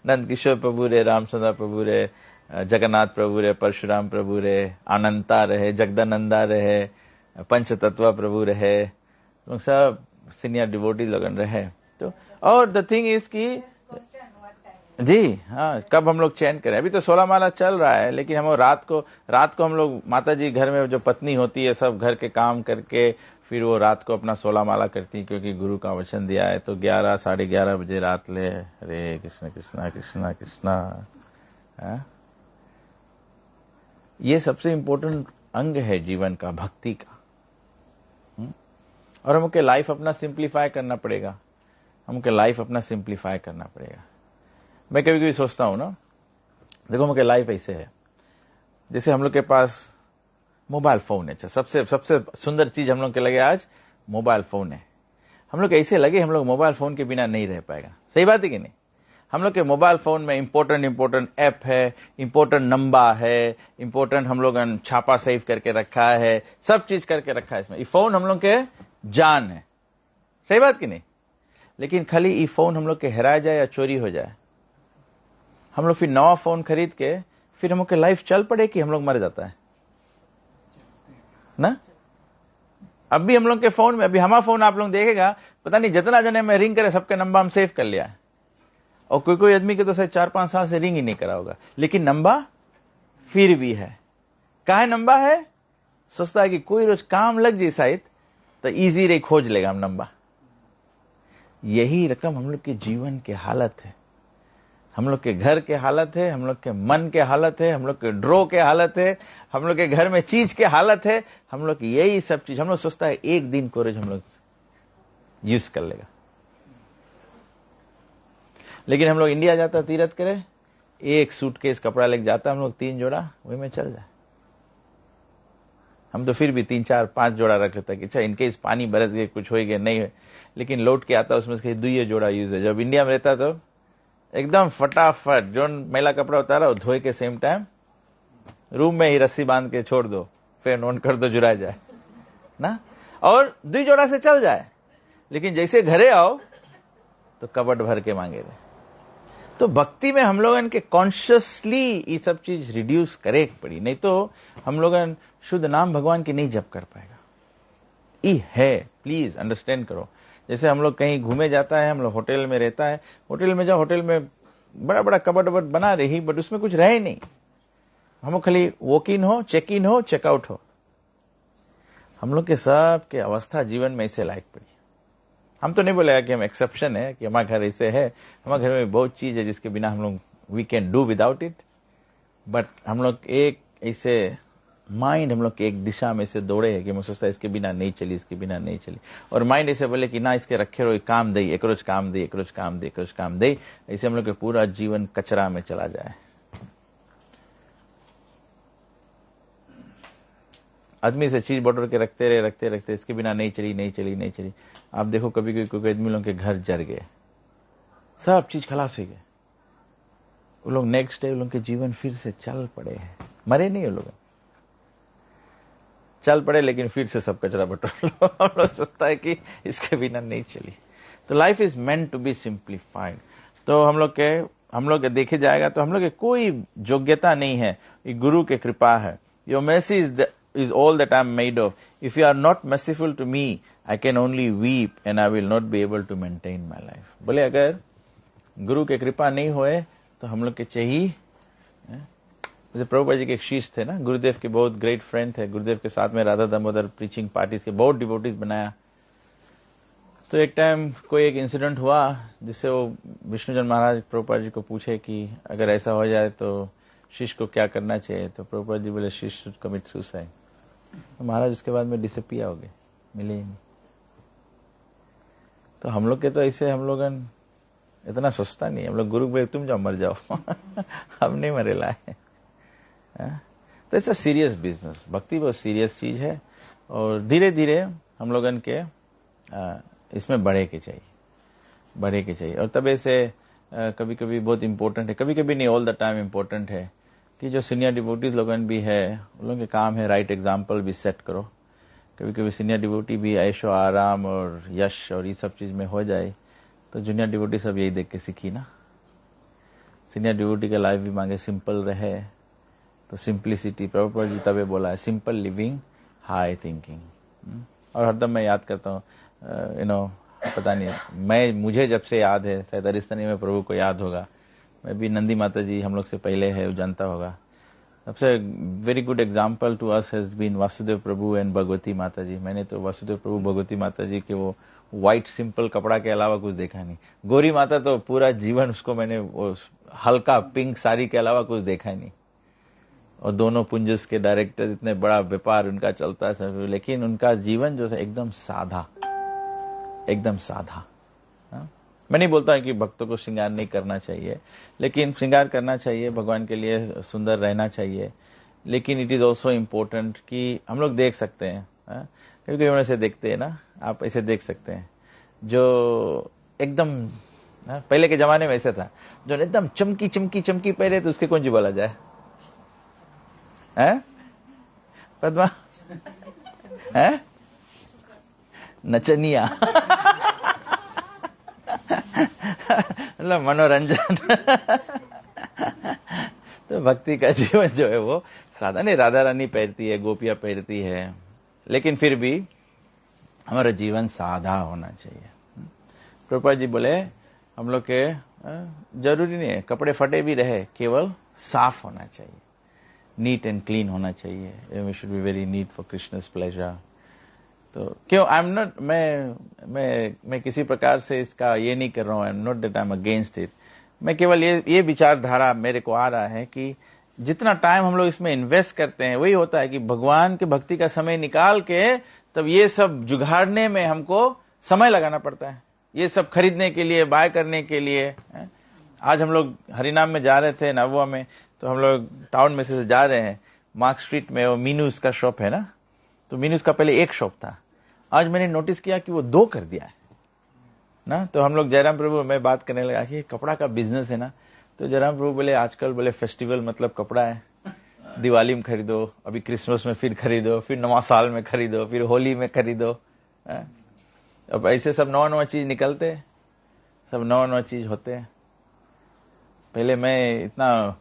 नंद किशोर प्रभु रे, रामचंद्र प्रभु रे, जगन्नाथ प्रभु रे, परशुराम प्रभु रे, अनंता रहे, जगदानंदा रहे, पंच तत्व प्रभु रहे, लोग सब सीनियर डिवोटी लगन रहे। तो और द थिंग इज की जी, हाँ, कब हम लोग चैन करें? अभी तो 16 माला चल रहा है, लेकिन हम रात को हम लोग, माता जी घर में जो पत्नी होती है, सब घर के काम करके फिर वो रात को अपना 16 माला करती, क्योंकि गुरु का वचन दिया है। तो 11, 11:30 बजे रात ले हरे कृष्णा कृष्णा कृष्णा कृष्णा। ये सबसे इम्पोर्टेंट अंग है जीवन का, भक्ति का। और हमको लाइफ अपना सिंप्लीफाई करना पड़ेगा, मैं कभी कभी सोचता हूँ ना, देखो हमको लाइफ ऐसे है जैसे हम लोग के पास मोबाइल फोन है। सबसे सुंदर चीज हम लोग के लगे आज मोबाइल फोन है। हम लोग ऐसे लगे हम लोग मोबाइल फोन के बिना नहीं रह पाएगा। सही बात है कि नहीं? हम लोग के मोबाइल फोन में इम्पोर्टेंट ऐप है, इम्पोर्टेंट नंबर है, इम्पोर्टेंट हम लोग छापा सेव करके रखा है, सब चीज करके रखा है इसमें। ये फोन हम लोग के जान है। सही बात कि नहीं? लेकिन खाली ये फोन हम लोग के हेरा जाए या चोरी हो जाए, हम लोग फिर नवा फोन खरीद के फिर हम लोग के लाइफ चल पड़े कि हम लोग मर जाता है ना। अब भी हम लोग के फोन में, अभी हमारा फोन आप लोग देखेगा, पता नहीं जितना जने में रिंग करे सबके नंबर हम सेव कर लिया है। और कोई आदमी के तो शायद 4-5 साल से रिंग ही नहीं करा होगा, लेकिन नंबर फिर भी है। काहे नंबर है? सोचता है कि कोई रोज काम लग जाए शायद तो इजी रे खोज लेगा हम नंबर। यही रकम हम लोग के जीवन के हालत है, हम लोग के घर के हालत है, हम लोग के मन के हालत है, हम लोग के ड्रॉ के हालत है, हम लोग के घर में चीज के हालत है। हम लोग यही सब चीज, हम लोग सोचता है एक दिन कोरेज हम लोग यूज कर लेगा। लेकिन हम लोग इंडिया जाता तीरथ करे, एक सूटकेस कपड़ा लेके जाता हम लोग, 3 जोड़ा वही में चल जाए। हम तो फिर भी 3, 4, 5 जोड़ा रख लेता कि अच्छा इनके इस पानी बरस गए, कुछ हो गया नहीं है। लेकिन लौट के आता उसमें से 2 जोड़ा यूज है। जब इंडिया में रहता तो एकदम फटाफट जो मैला कपड़ा उतारा धोए के सेम टाइम रूम में ही रस्सी बांध के छोड़ दो, फिर नोन कर दो जुड़ा जाए ना, और 2 जोड़ा से चल जाए। लेकिन जैसे घरे आओ तो कबट भर के मांगे रहे। तो भक्ति में हम लोगन के कॉन्शियसली ये सब चीज रिड्यूस करे पड़ी, नहीं तो हम लोगन शुद्ध नाम भगवान की नहीं जप कर पाएगा। ये है, प्लीज अंडरस्टैंड करो। जैसे हम लोग कहीं घूमे जाता है, हम लोग होटल में रहता है, होटल में जाओ, होटल में बड़ा बड़ा कबट वबट बना रही, बट उसमें कुछ रहे नहीं। हम लोग खाली वॉक इन हो, चेक इन हो, चेकआउट हो। हम लोग के सब के अवस्था जीवन में ऐसे लायक पड़ी। हम तो नहीं बोलेगा कि हम एक्सेप्शन है, कि हमारा घर ऐसे है। हमारे घर में बहुत चीज है जिसके बिना हम लोग we can do without it, but हम लोग एक ऐसे माइंड हम लोग के एक दिशा में से दौड़े है कि मैं सोचता इसके बिना नहीं चली, इसके बिना नहीं चली। और माइंड ऐसे बोले कि ना इसके रखे रहो, काम दे, एक रोज काम दे, एक रोज काम दे, एक रोज काम दे। ऐसे हम लोग के पूरा जीवन कचरा में चला जाए। आदमी से चीज बटोर के रखते रखते इसके बिना नहीं चली, नहीं चली, नहीं चली। आप देखो कभी कोई आदमी लोग के घर जर गए, सब चीज खलास हो गए। वो लोग नेक्स्ट डे उन के जीवन फिर से चल पड़े हैं, मरे नहीं वो लोग, चल पड़े, लेकिन फिर से सब कचरा बटोर लो। हम लोग सोचता है कि इसके बिना नहीं चली। तो life is meant to be simplified. तो हम लोग के देखे जाएगा तो हम लोग के कोई योग्यता नहीं है, ये गुरु के कृपा है। Your mercy is all that I am made of. If you are not merciful to me, I can only weep and I will not be able to maintain my life. बोले अगर गुरु के कृपा नहीं होए तो हम लोग के चाहिए। जैसे प्रभुपाद जी के एक शिष्य थे ना, गुरुदेव के बहुत ग्रेट फ्रेंड थे। गुरुदेव के साथ में राधा दामोदर प्रीचिंग पार्टीज के बहुत डिवोटीज बनाया। तो एक टाइम कोई एक इंसिडेंट हुआ जिससे वो विष्णुजन महाराज प्रभुपाद जी को पूछे कि अगर ऐसा हो जाए तो शिष्य को क्या करना चाहिए। तो प्रभुपाद जी बोले शिष्य शुड कमिट सुसाइड। तो महाराज उसके बाद में डिसअपियर हो गए, मिले ही नहीं। तो हम लोग के तो ऐसे हम लोग इतना सस्ता नहीं, हम लोग गुरु बोले तुम जाओ मर जाओ। हम नहीं मरे लाए। तो इट्स अ सीरियस बिजनेस। भक्ति बहुत सीरियस चीज है और धीरे धीरे हम लोगन के इसमें बढ़े के चाहिए। और तब ऐसे कभी कभी बहुत इंपॉर्टेंट है, कभी कभी नहीं, ऑल द टाइम इंपॉर्टेंट है कि जो सीनियर डिवोटीज लोगन भी है उन लोगों के काम है राइट एग्जाम्पल भी सेट करो। कभी कभी सीनियर डिवोटी भी ऐशो आराम और यश और ये सब चीज में हो जाए तो जूनियर डिवोटी सब यही देख के सीखी ना। सीनियर डिवोटी का लाइफ भी मांगे सिंपल रहे, तो सिंप्लिसिटी प्रभुपाद जी तबे बोला है, सिंपल लिविंग हाई थिंकिंग। और हरदम मैं याद करता हूँ, पता नहीं मुझे जब से याद है, शायद अरिस्तनी में प्रभु को याद होगा, मैं भी नंदी माता जी हम लोग से पहले है, वो जानता होगा। सबसे very good example to us has been Vasudev Prabhu and Bhagavati Mata ji. मैंने तो वासुदेव प्रभु भगवती माता जी के वो व्हाइट सिंपल कपड़ा के अलावा कुछ देखा नहीं। गौरी माता तो पूरा जीवन उसको मैंने वो हल्का पिंक साड़ी के अलावा कुछ देखा ही नहीं। और दोनों पुंजस के डायरेक्टर, इतने बड़ा व्यापार उनका चलता है सब, लेकिन उनका जीवन जो है एकदम साधा। मैं नहीं बोलता हूं कि भक्तों को श्रृंगार नहीं करना चाहिए, लेकिन श्रृंगार करना चाहिए, भगवान के लिए सुंदर रहना चाहिए। लेकिन इट इज ऑल्सो इम्पोर्टेंट कि हम लोग देख सकते हैं, कभी हम ऐसे देखते हैं ना, आप ऐसे देख सकते हैं जो एकदम पहले के जमाने में ऐसे था, जो एकदम चमकी पहले, तो उसके कौन जी बोला जाए? पद्मा है नचनिया। मतलब मनोरंजन। तो भक्ति का जीवन जो है वो सादा नहीं, राधा रानी पहनती है, गोपियां पहनती है, लेकिन फिर भी हमारा जीवन सादा होना चाहिए। प्रभुपाद जी बोले हम लोग के जरूरी नहीं है कपड़े फटे भी रहे, केवल साफ होना चाहिए, नीट एंड क्लीन होना चाहिए। We should be very neat for Krishna's pleasure. तो क्यों आई एम नॉट, मैं किसी प्रकार से इसका ये नहीं कर रहा हूँ, I am not that I am against it. मैं केवल ये विचारधारा मेरे को आ रहा है कि जितना टाइम हम लोग इसमें इन्वेस्ट करते हैं, वही होता है कि भगवान के भक्ति का समय निकाल के तब ये सब जुगाड़ने में हमको समय लगाना पड़ता है, ये सब खरीदने के लिए, बाय करने के लिए। आज हम लोग हरिनाम में जा रहे थे नववा में, तो हम लोग टाउन में से जा रहे हैं, मार्क स्ट्रीट में वो मीनूस का शॉप है ना, तो मीनूस का पहले एक शॉप था, आज मैंने नोटिस किया कि वो 2 कर दिया है ना। तो हम लोग जयराम प्रभु में बात करने लगा कि कपड़ा का बिजनेस है ना, तो जयराम प्रभु बोले आजकल बोले फेस्टिवल मतलब कपड़ा है दिवाली में खरीदो, अभी क्रिसमस में फिर खरीदो, फिर नवा साल में खरीदो, फिर होली में खरीदो। अब ऐसे सब नवा नवा चीज निकलते, सब नवा नवा चीज होते हैं। पहले मैं इतना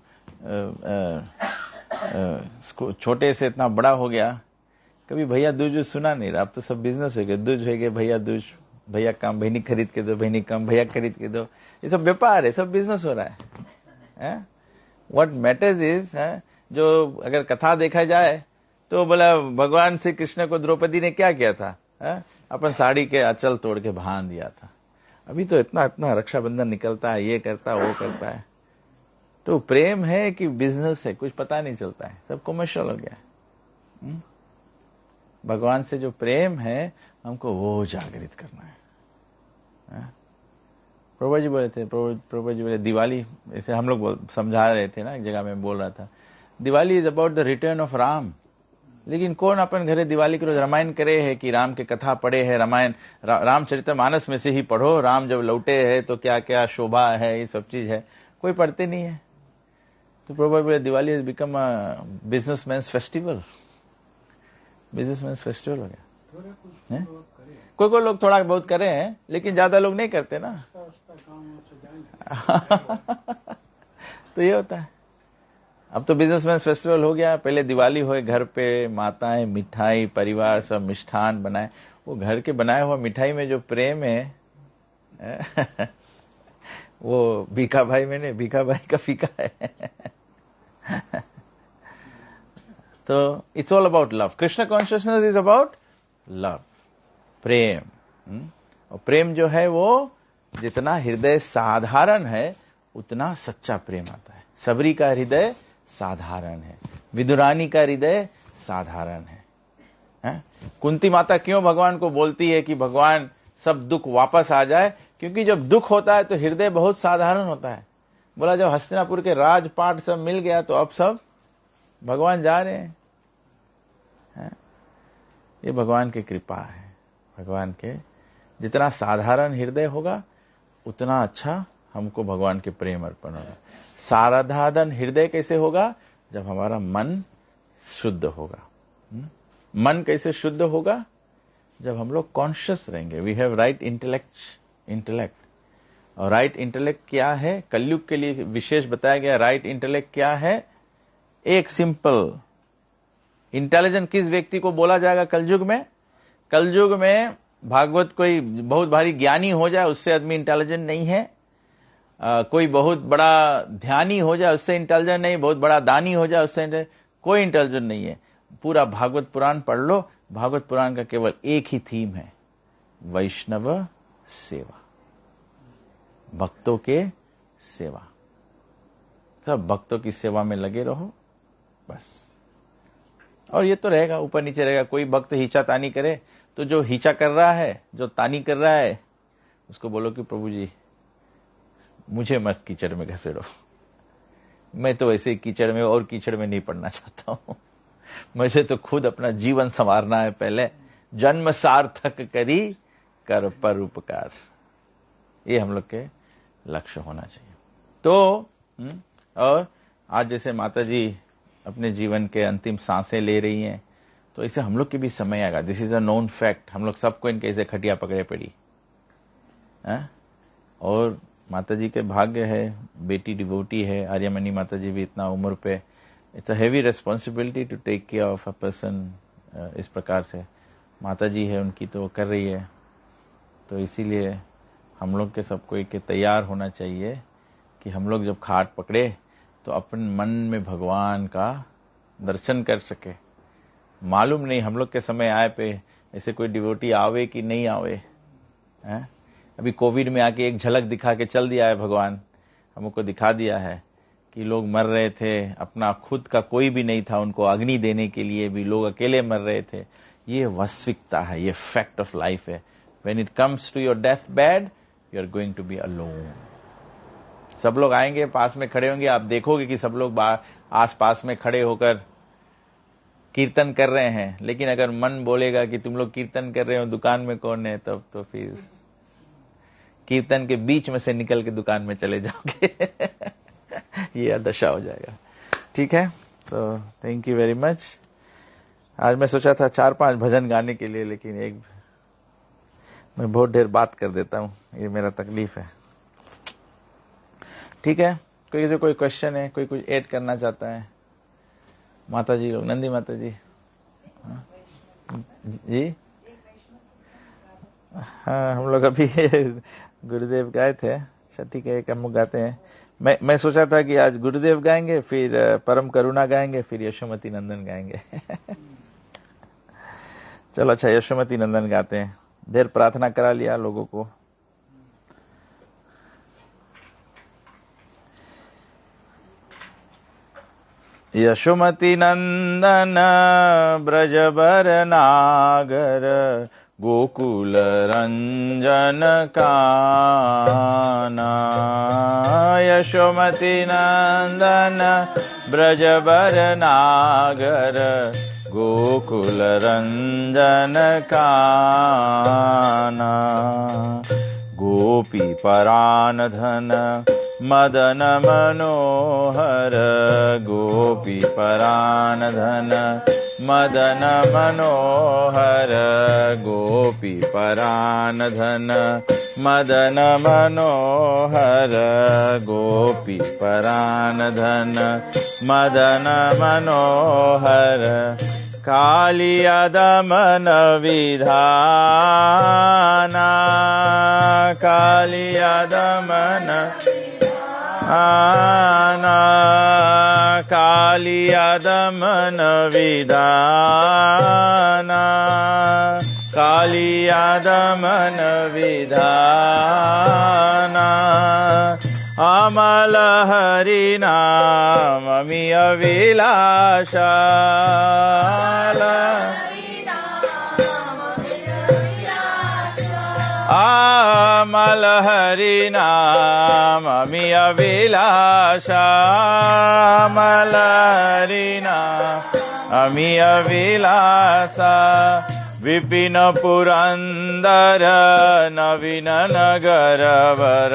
छोटे से इतना बड़ा हो गया, कभी भैया दूज सुना नहीं रहा। अब तो सब बिजनेस हो गया, दूज हो गया, भैया दूज, भैया काम, बहनी खरीद के दो, बहनी काम, भैया खरीद के दो। ये सब व्यापार है, सब बिजनेस हो रहा है। व्हाट मैटर्स इज, जो अगर कथा देखा जाए तो बोला भगवान श्री कृष्ण को द्रौपदी ने क्या किया था, अपन साड़ी के आंचल तोड़ के बांध दिया था। अभी तो इतना इतना रक्षाबंधन निकलता है, ये करता है, वो करता है। तो प्रेम है कि बिजनेस है, कुछ पता नहीं चलता है, सब कमर्शियल हो गया। भगवान से जो प्रेम है हमको वो जागृत करना है। प्रभु जी बोले थे, प्रभु जी बोले दिवाली, ऐसे हम लोग समझा रहे थे ना, एक जगह में बोल रहा था, Diwali is about the return of Ram. लेकिन कौन अपन घरे दिवाली के रोज रामायण करे है कि राम के कथा पढ़े है, रामायण रामचरितमानस में से ही पढ़ो, राम जब लौटे है तो क्या क्या शोभा है, ये सब चीज है, कोई पढ़ते नहीं है। तो प्रभु बोले Diwali has become a businessman's festival, businessman's festival हो गया। कोई कोई लोग थोड़ा बहुत करे हैं, लेकिन ज्यादा लोग नहीं करते ना। तो ये होता है। अब तो बिजनेसमैन फेस्टिवल हो गया। पहले दिवाली होए, घर पे माताएं मिठाई, परिवार सब मिष्ठान बनाए। वो घर के बनाए हुआ मिठाई में जो प्रेम है वो भीखा भाई में नहीं, भीखा भाई का फीका है। तो it's all about love. Krishna consciousness is about love, prem. और प्रेम जो है वो जितना हृदय साधारण है उतना सच्चा प्रेम आता है। सबरी का हृदय साधारण है, विदुरानी का हृदय साधारण है। कुंती माता क्यों भगवान को बोलती है कि भगवान सब दुख वापस आ जाए? क्योंकि जब दुख होता है तो हृदय बहुत साधारण होता है। बोला जब हस्तिनापुर के राजपाट सब मिल गया तो अब सब भगवान जा रहे हैं। ये भगवान की कृपा है। भगवान के जितना साधारण हृदय होगा उतना अच्छा हमको भगवान के प्रेम अर्पण होगा। साधारण हृदय कैसे होगा? जब हमारा मन शुद्ध होगा। मन कैसे शुद्ध होगा? जब हम लोग कॉन्शियस रहेंगे। We have right intellect. और राइट इंटेलेक्ट क्या है? कलयुग के लिए विशेष बताया गया। राइट इंटेलेक्ट क्या है? एक सिंपल इंटेलिजेंट किस व्यक्ति को बोला जाएगा कलयुग में? कलयुग में भागवत कोई बहुत भारी ज्ञानी हो जाए उससे आदमी इंटेलिजेंट नहीं है। कोई बहुत बड़ा ध्यानी हो जाए उससे इंटेलिजेंट नहीं। बहुत बड़ा दानी हो जाए उससे कोई इंटेलिजेंट नहीं है। पूरा भागवत पुराण पढ़ लो। भागवत पुराण का केवल एक ही थीम है, वैष्णव सेवा, भक्तों के सेवा। सब भक्तों की सेवा में लगे रहो बस। और ये तो रहेगा, ऊपर नीचे रहेगा। कोई भक्त हिचा तानी करे तो जो हिचा कर रहा है, जो तानी कर रहा है, उसको बोलो कि प्रभु जी मुझे मत कीचड़ में घसेड़ो। मैं तो ऐसे कीचड़ में और कीचड़ में नहीं पड़ना चाहता हूं। मुझे तो खुद अपना जीवन संवारना है। पहले जन्म सार्थक करी कर पर उपकार। ये हम लोग के लक्ष्य होना चाहिए। तो और आज जैसे माता जी अपने जीवन के अंतिम सांसें ले रही हैं, तो इसे हम लोग के भी समय आएगा। This is a known fact. हम लोग सबको इनके ऐसे खटिया पकड़े पड़ी है। और माता जी के भाग्य है, बेटी डिवोटी है। आर्यमणि माता जी भी इतना उम्र पे, it's a heavy responsibility to take care of a person. इस प्रकार से माता जी है उनकी तो कर रही है। तो इसीलिए हम लोग के सबको एक तैयार होना चाहिए कि हम लोग जब खाट पकड़े तो अपन मन में भगवान का दर्शन कर सके। मालूम नहीं हम लोग के समय आए पे ऐसे कोई डिवोटी आवे कि नहीं आवे है? अभी कोविड में आके एक झलक दिखा के चल दिया है भगवान। हमको दिखा दिया है कि लोग मर रहे थे, अपना खुद का कोई भी नहीं था उनको अग्नि देने के लिए भी, लोग अकेले मर रहे थे। ये वास्तविकता है, ये फैक्ट ऑफ लाइफ है। When it comes to your death bed you are going to be alone. सब लोग आएंगे, पास में खड़े होंगे, आप देखोगे कि सब लोग आस पास में खड़े होकर कीर्तन कर रहे हैं। लेकिन अगर मन बोलेगा कि तुम लोग कीर्तन कर रहे हो, दुकान में कौन है, तब तो फिर कीर्तन के बीच में से निकल के दुकान में चले जाओगे। ये दशा हो जाएगा। ठीक है, तो थैंक यू वेरी मच। आज मैं सोचा था 4-5 भजन गाने के लिए, लेकिन मैं बहुत देर बात कर देता हूँ, ये मेरा तकलीफ है। ठीक है, कोई क्वेश्चन है, कोई कुछ ऐड करना चाहता है? माता जी लोग, नंदी माता जी। हाँ जी, हाँ हम लोग अभी गुरुदेव गाए थे। अच्छा ठीक है, एक हम गाते हैं। मैं सोचा था कि आज गुरुदेव गाएंगे, फिर परम करुणा गाएंगे, फिर यशोमती नंदन गाएंगे। चलो अच्छा, यशोमती नंदन गाते हैं। देर प्रार्थना करा लिया लोगों को। यशोमती नंदन ब्रजबर नागर, गोकुल रंजन काना। यशोमती नंदन ब्रजबर नागर, गोकुल रंजन काना। गोपी परान धन मदन मनोहर, गोपी परान धन मदन मनोहर, गोपी परान धन मदन मनोहर, गोपी परान धन मदन मनोहर। कालिया दमन विधाना, कालिया दमन आना, कालिया दमन विधाना, कालिया दमन विधाना। अमल हरि नाम मिय विलासा, अमल हरि नाम मिय विलासा, अमल हरि नाम मिय विलासा। विपिन पुरंदर नवीन नगर वर,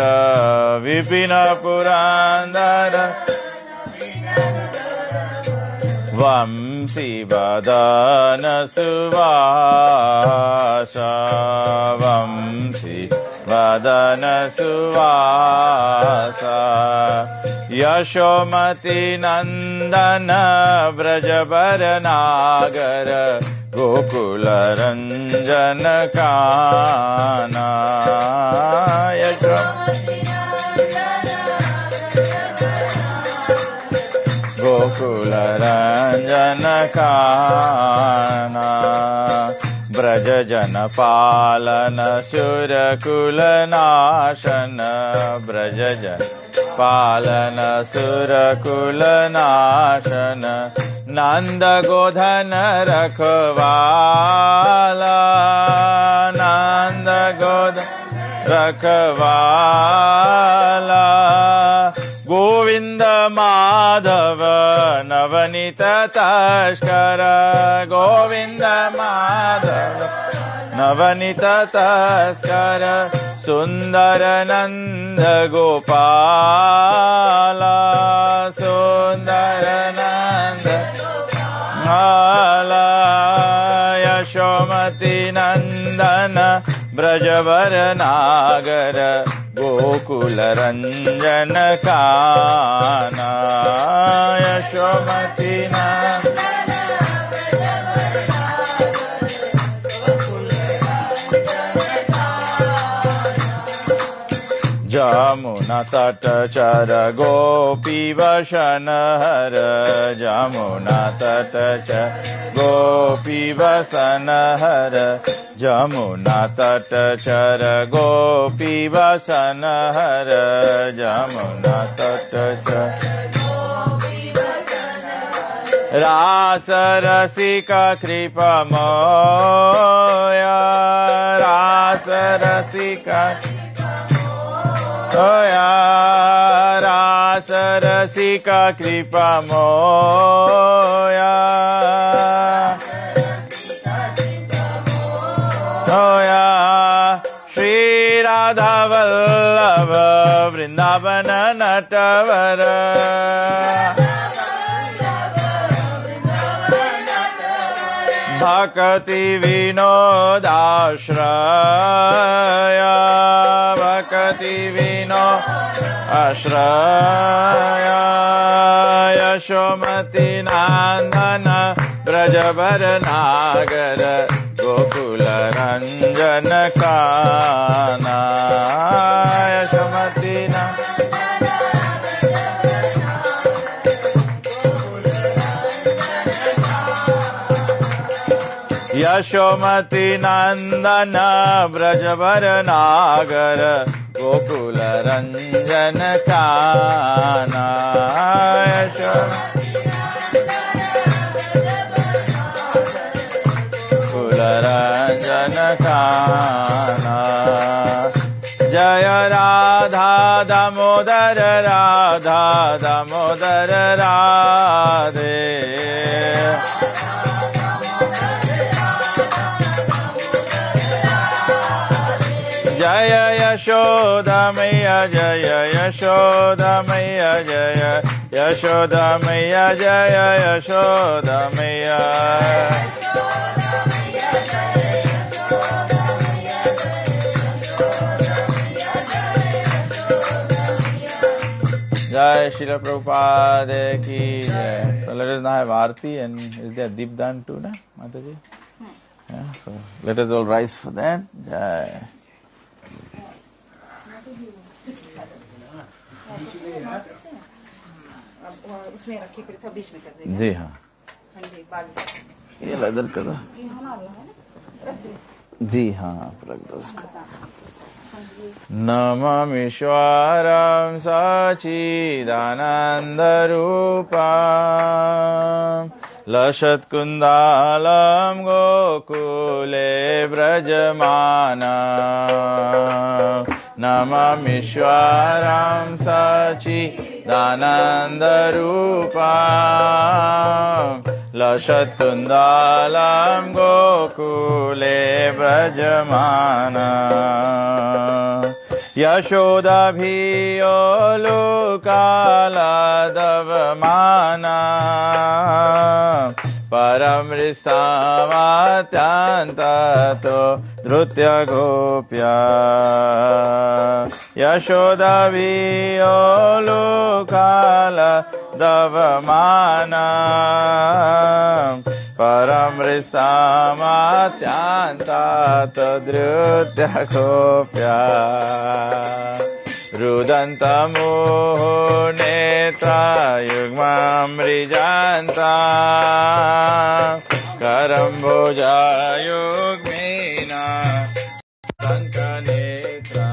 विपिन पुरंदर वंशी वदन सुवास, वंशी वदन सुवास। यशोमती नंदन ब्रजबर नागर, गोकुल रंजन काना। गोकुल रंजन काना। ब्रज जन पालन सुरकुल नाशन, ब्रज जन पालन सुरकुल नाशन। नंद गोधन रखवाला, नंद गोधन रखवाला। गोविंद माधव नवनीत तस्कर, गोविंद माधव नवनीत तस्कर। सुंदर नंद गोपाला, सुंदर नंद गोपाला। यशोमती नंदन ब्रजवर नागर, गोकुल रंजन काना। यशोमती नंदन जमुना तट चर गोपी वसन हर, जमुना तट चर गोपी वसन हर। जमुना तट चर गोपी वसन हर, जमुना तट चर रास रसिका कृपा मोया, रास रसिका मोया। रास रसिका कृपा मोया, मोया। श्री राधा वल्लभ वृंदावन नटवर, भक्ति विनोदाश्रय भक्ति विनोदाश्रय यशोमती नंदन ब्रजवर नागर गोकुल रंजन काना यशोमती यशोमती नंदन ब्रजवर नागर गोकुल रंजन काना गोकुल रंजन काना जय राधा दामोदर राधा दामोदर राधे जय यशोदा मैया जय यशोदा मैया जय यशोदा मैया जय यशोदा मैया जय Srila Prabhupada ki jai. So let us now have Aarti, and is there Deepdan too, na Mataji? Yeah, so let us all rise for that. Jai. उसमें रखी फिर सब बीच में कर देंगे। जी हाँ ये लेदर कर दो जी हाँ रख दो उसको नममीश्वरं सच्चिदानन्दरूपं लसत्कुन्दालं गोकुले व्रजमानं नममीश्वरं सच्चिदानन्दरूपं लसत्कुन्दालं गोकुले व्रजमानं यशोदाभियो लोकालदवमाना परमृष्टामात्यन्ततो धृत्य गोप्या यशोदाभियो लोकालदवमाना परमृष्टामात्यन्ततो धृत्य गोप्या रुदन्तमोहो नेत्रायुग्ममृजान्ता करम्भोजायुग्मेन शङ्खनेत्रा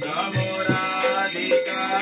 नमो राधिका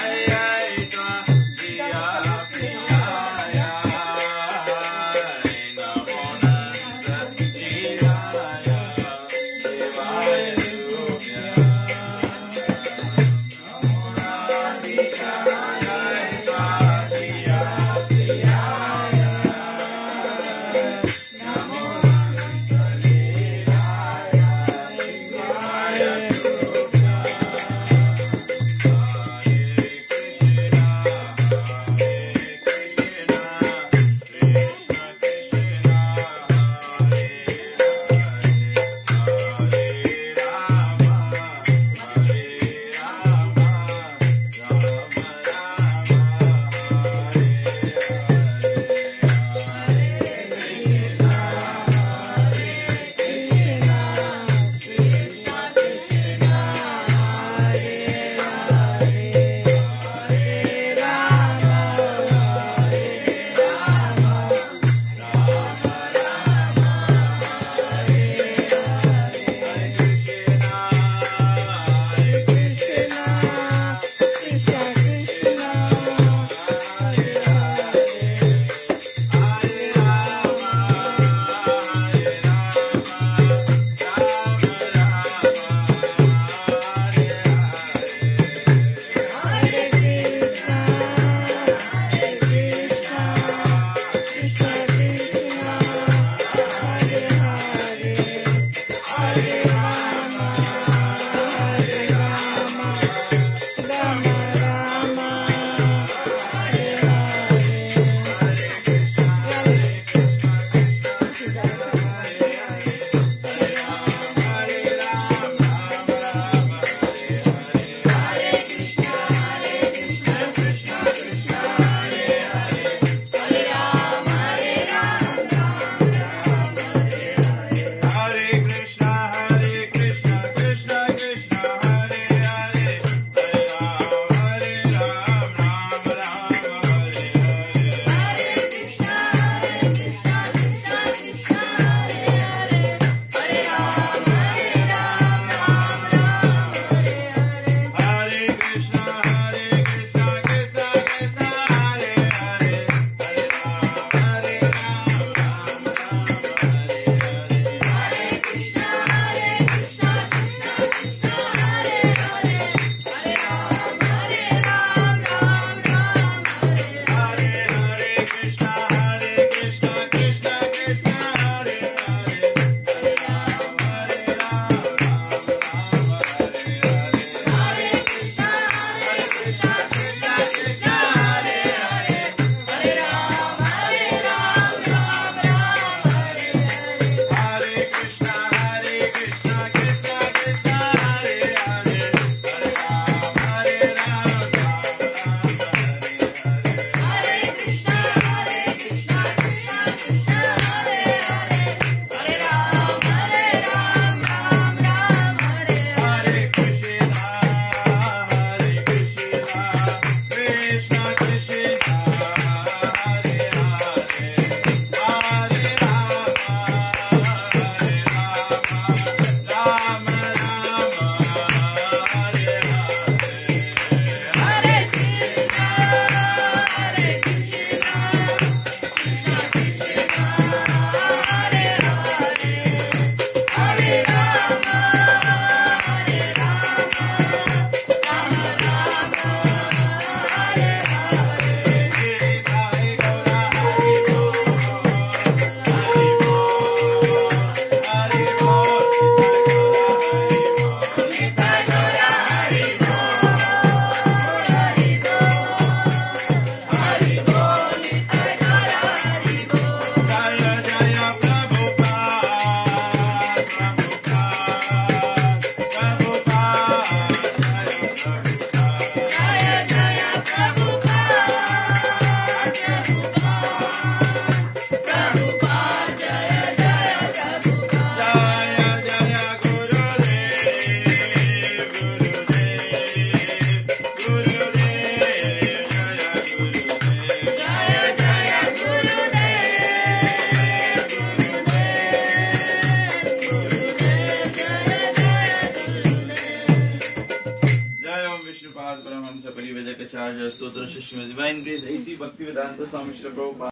जय जय का चार्ज स्तोत्र शिष्य में डिवाइन ग्रेस ऐसी भक्ति वेदांत स्वामी श्री प्रभुपाद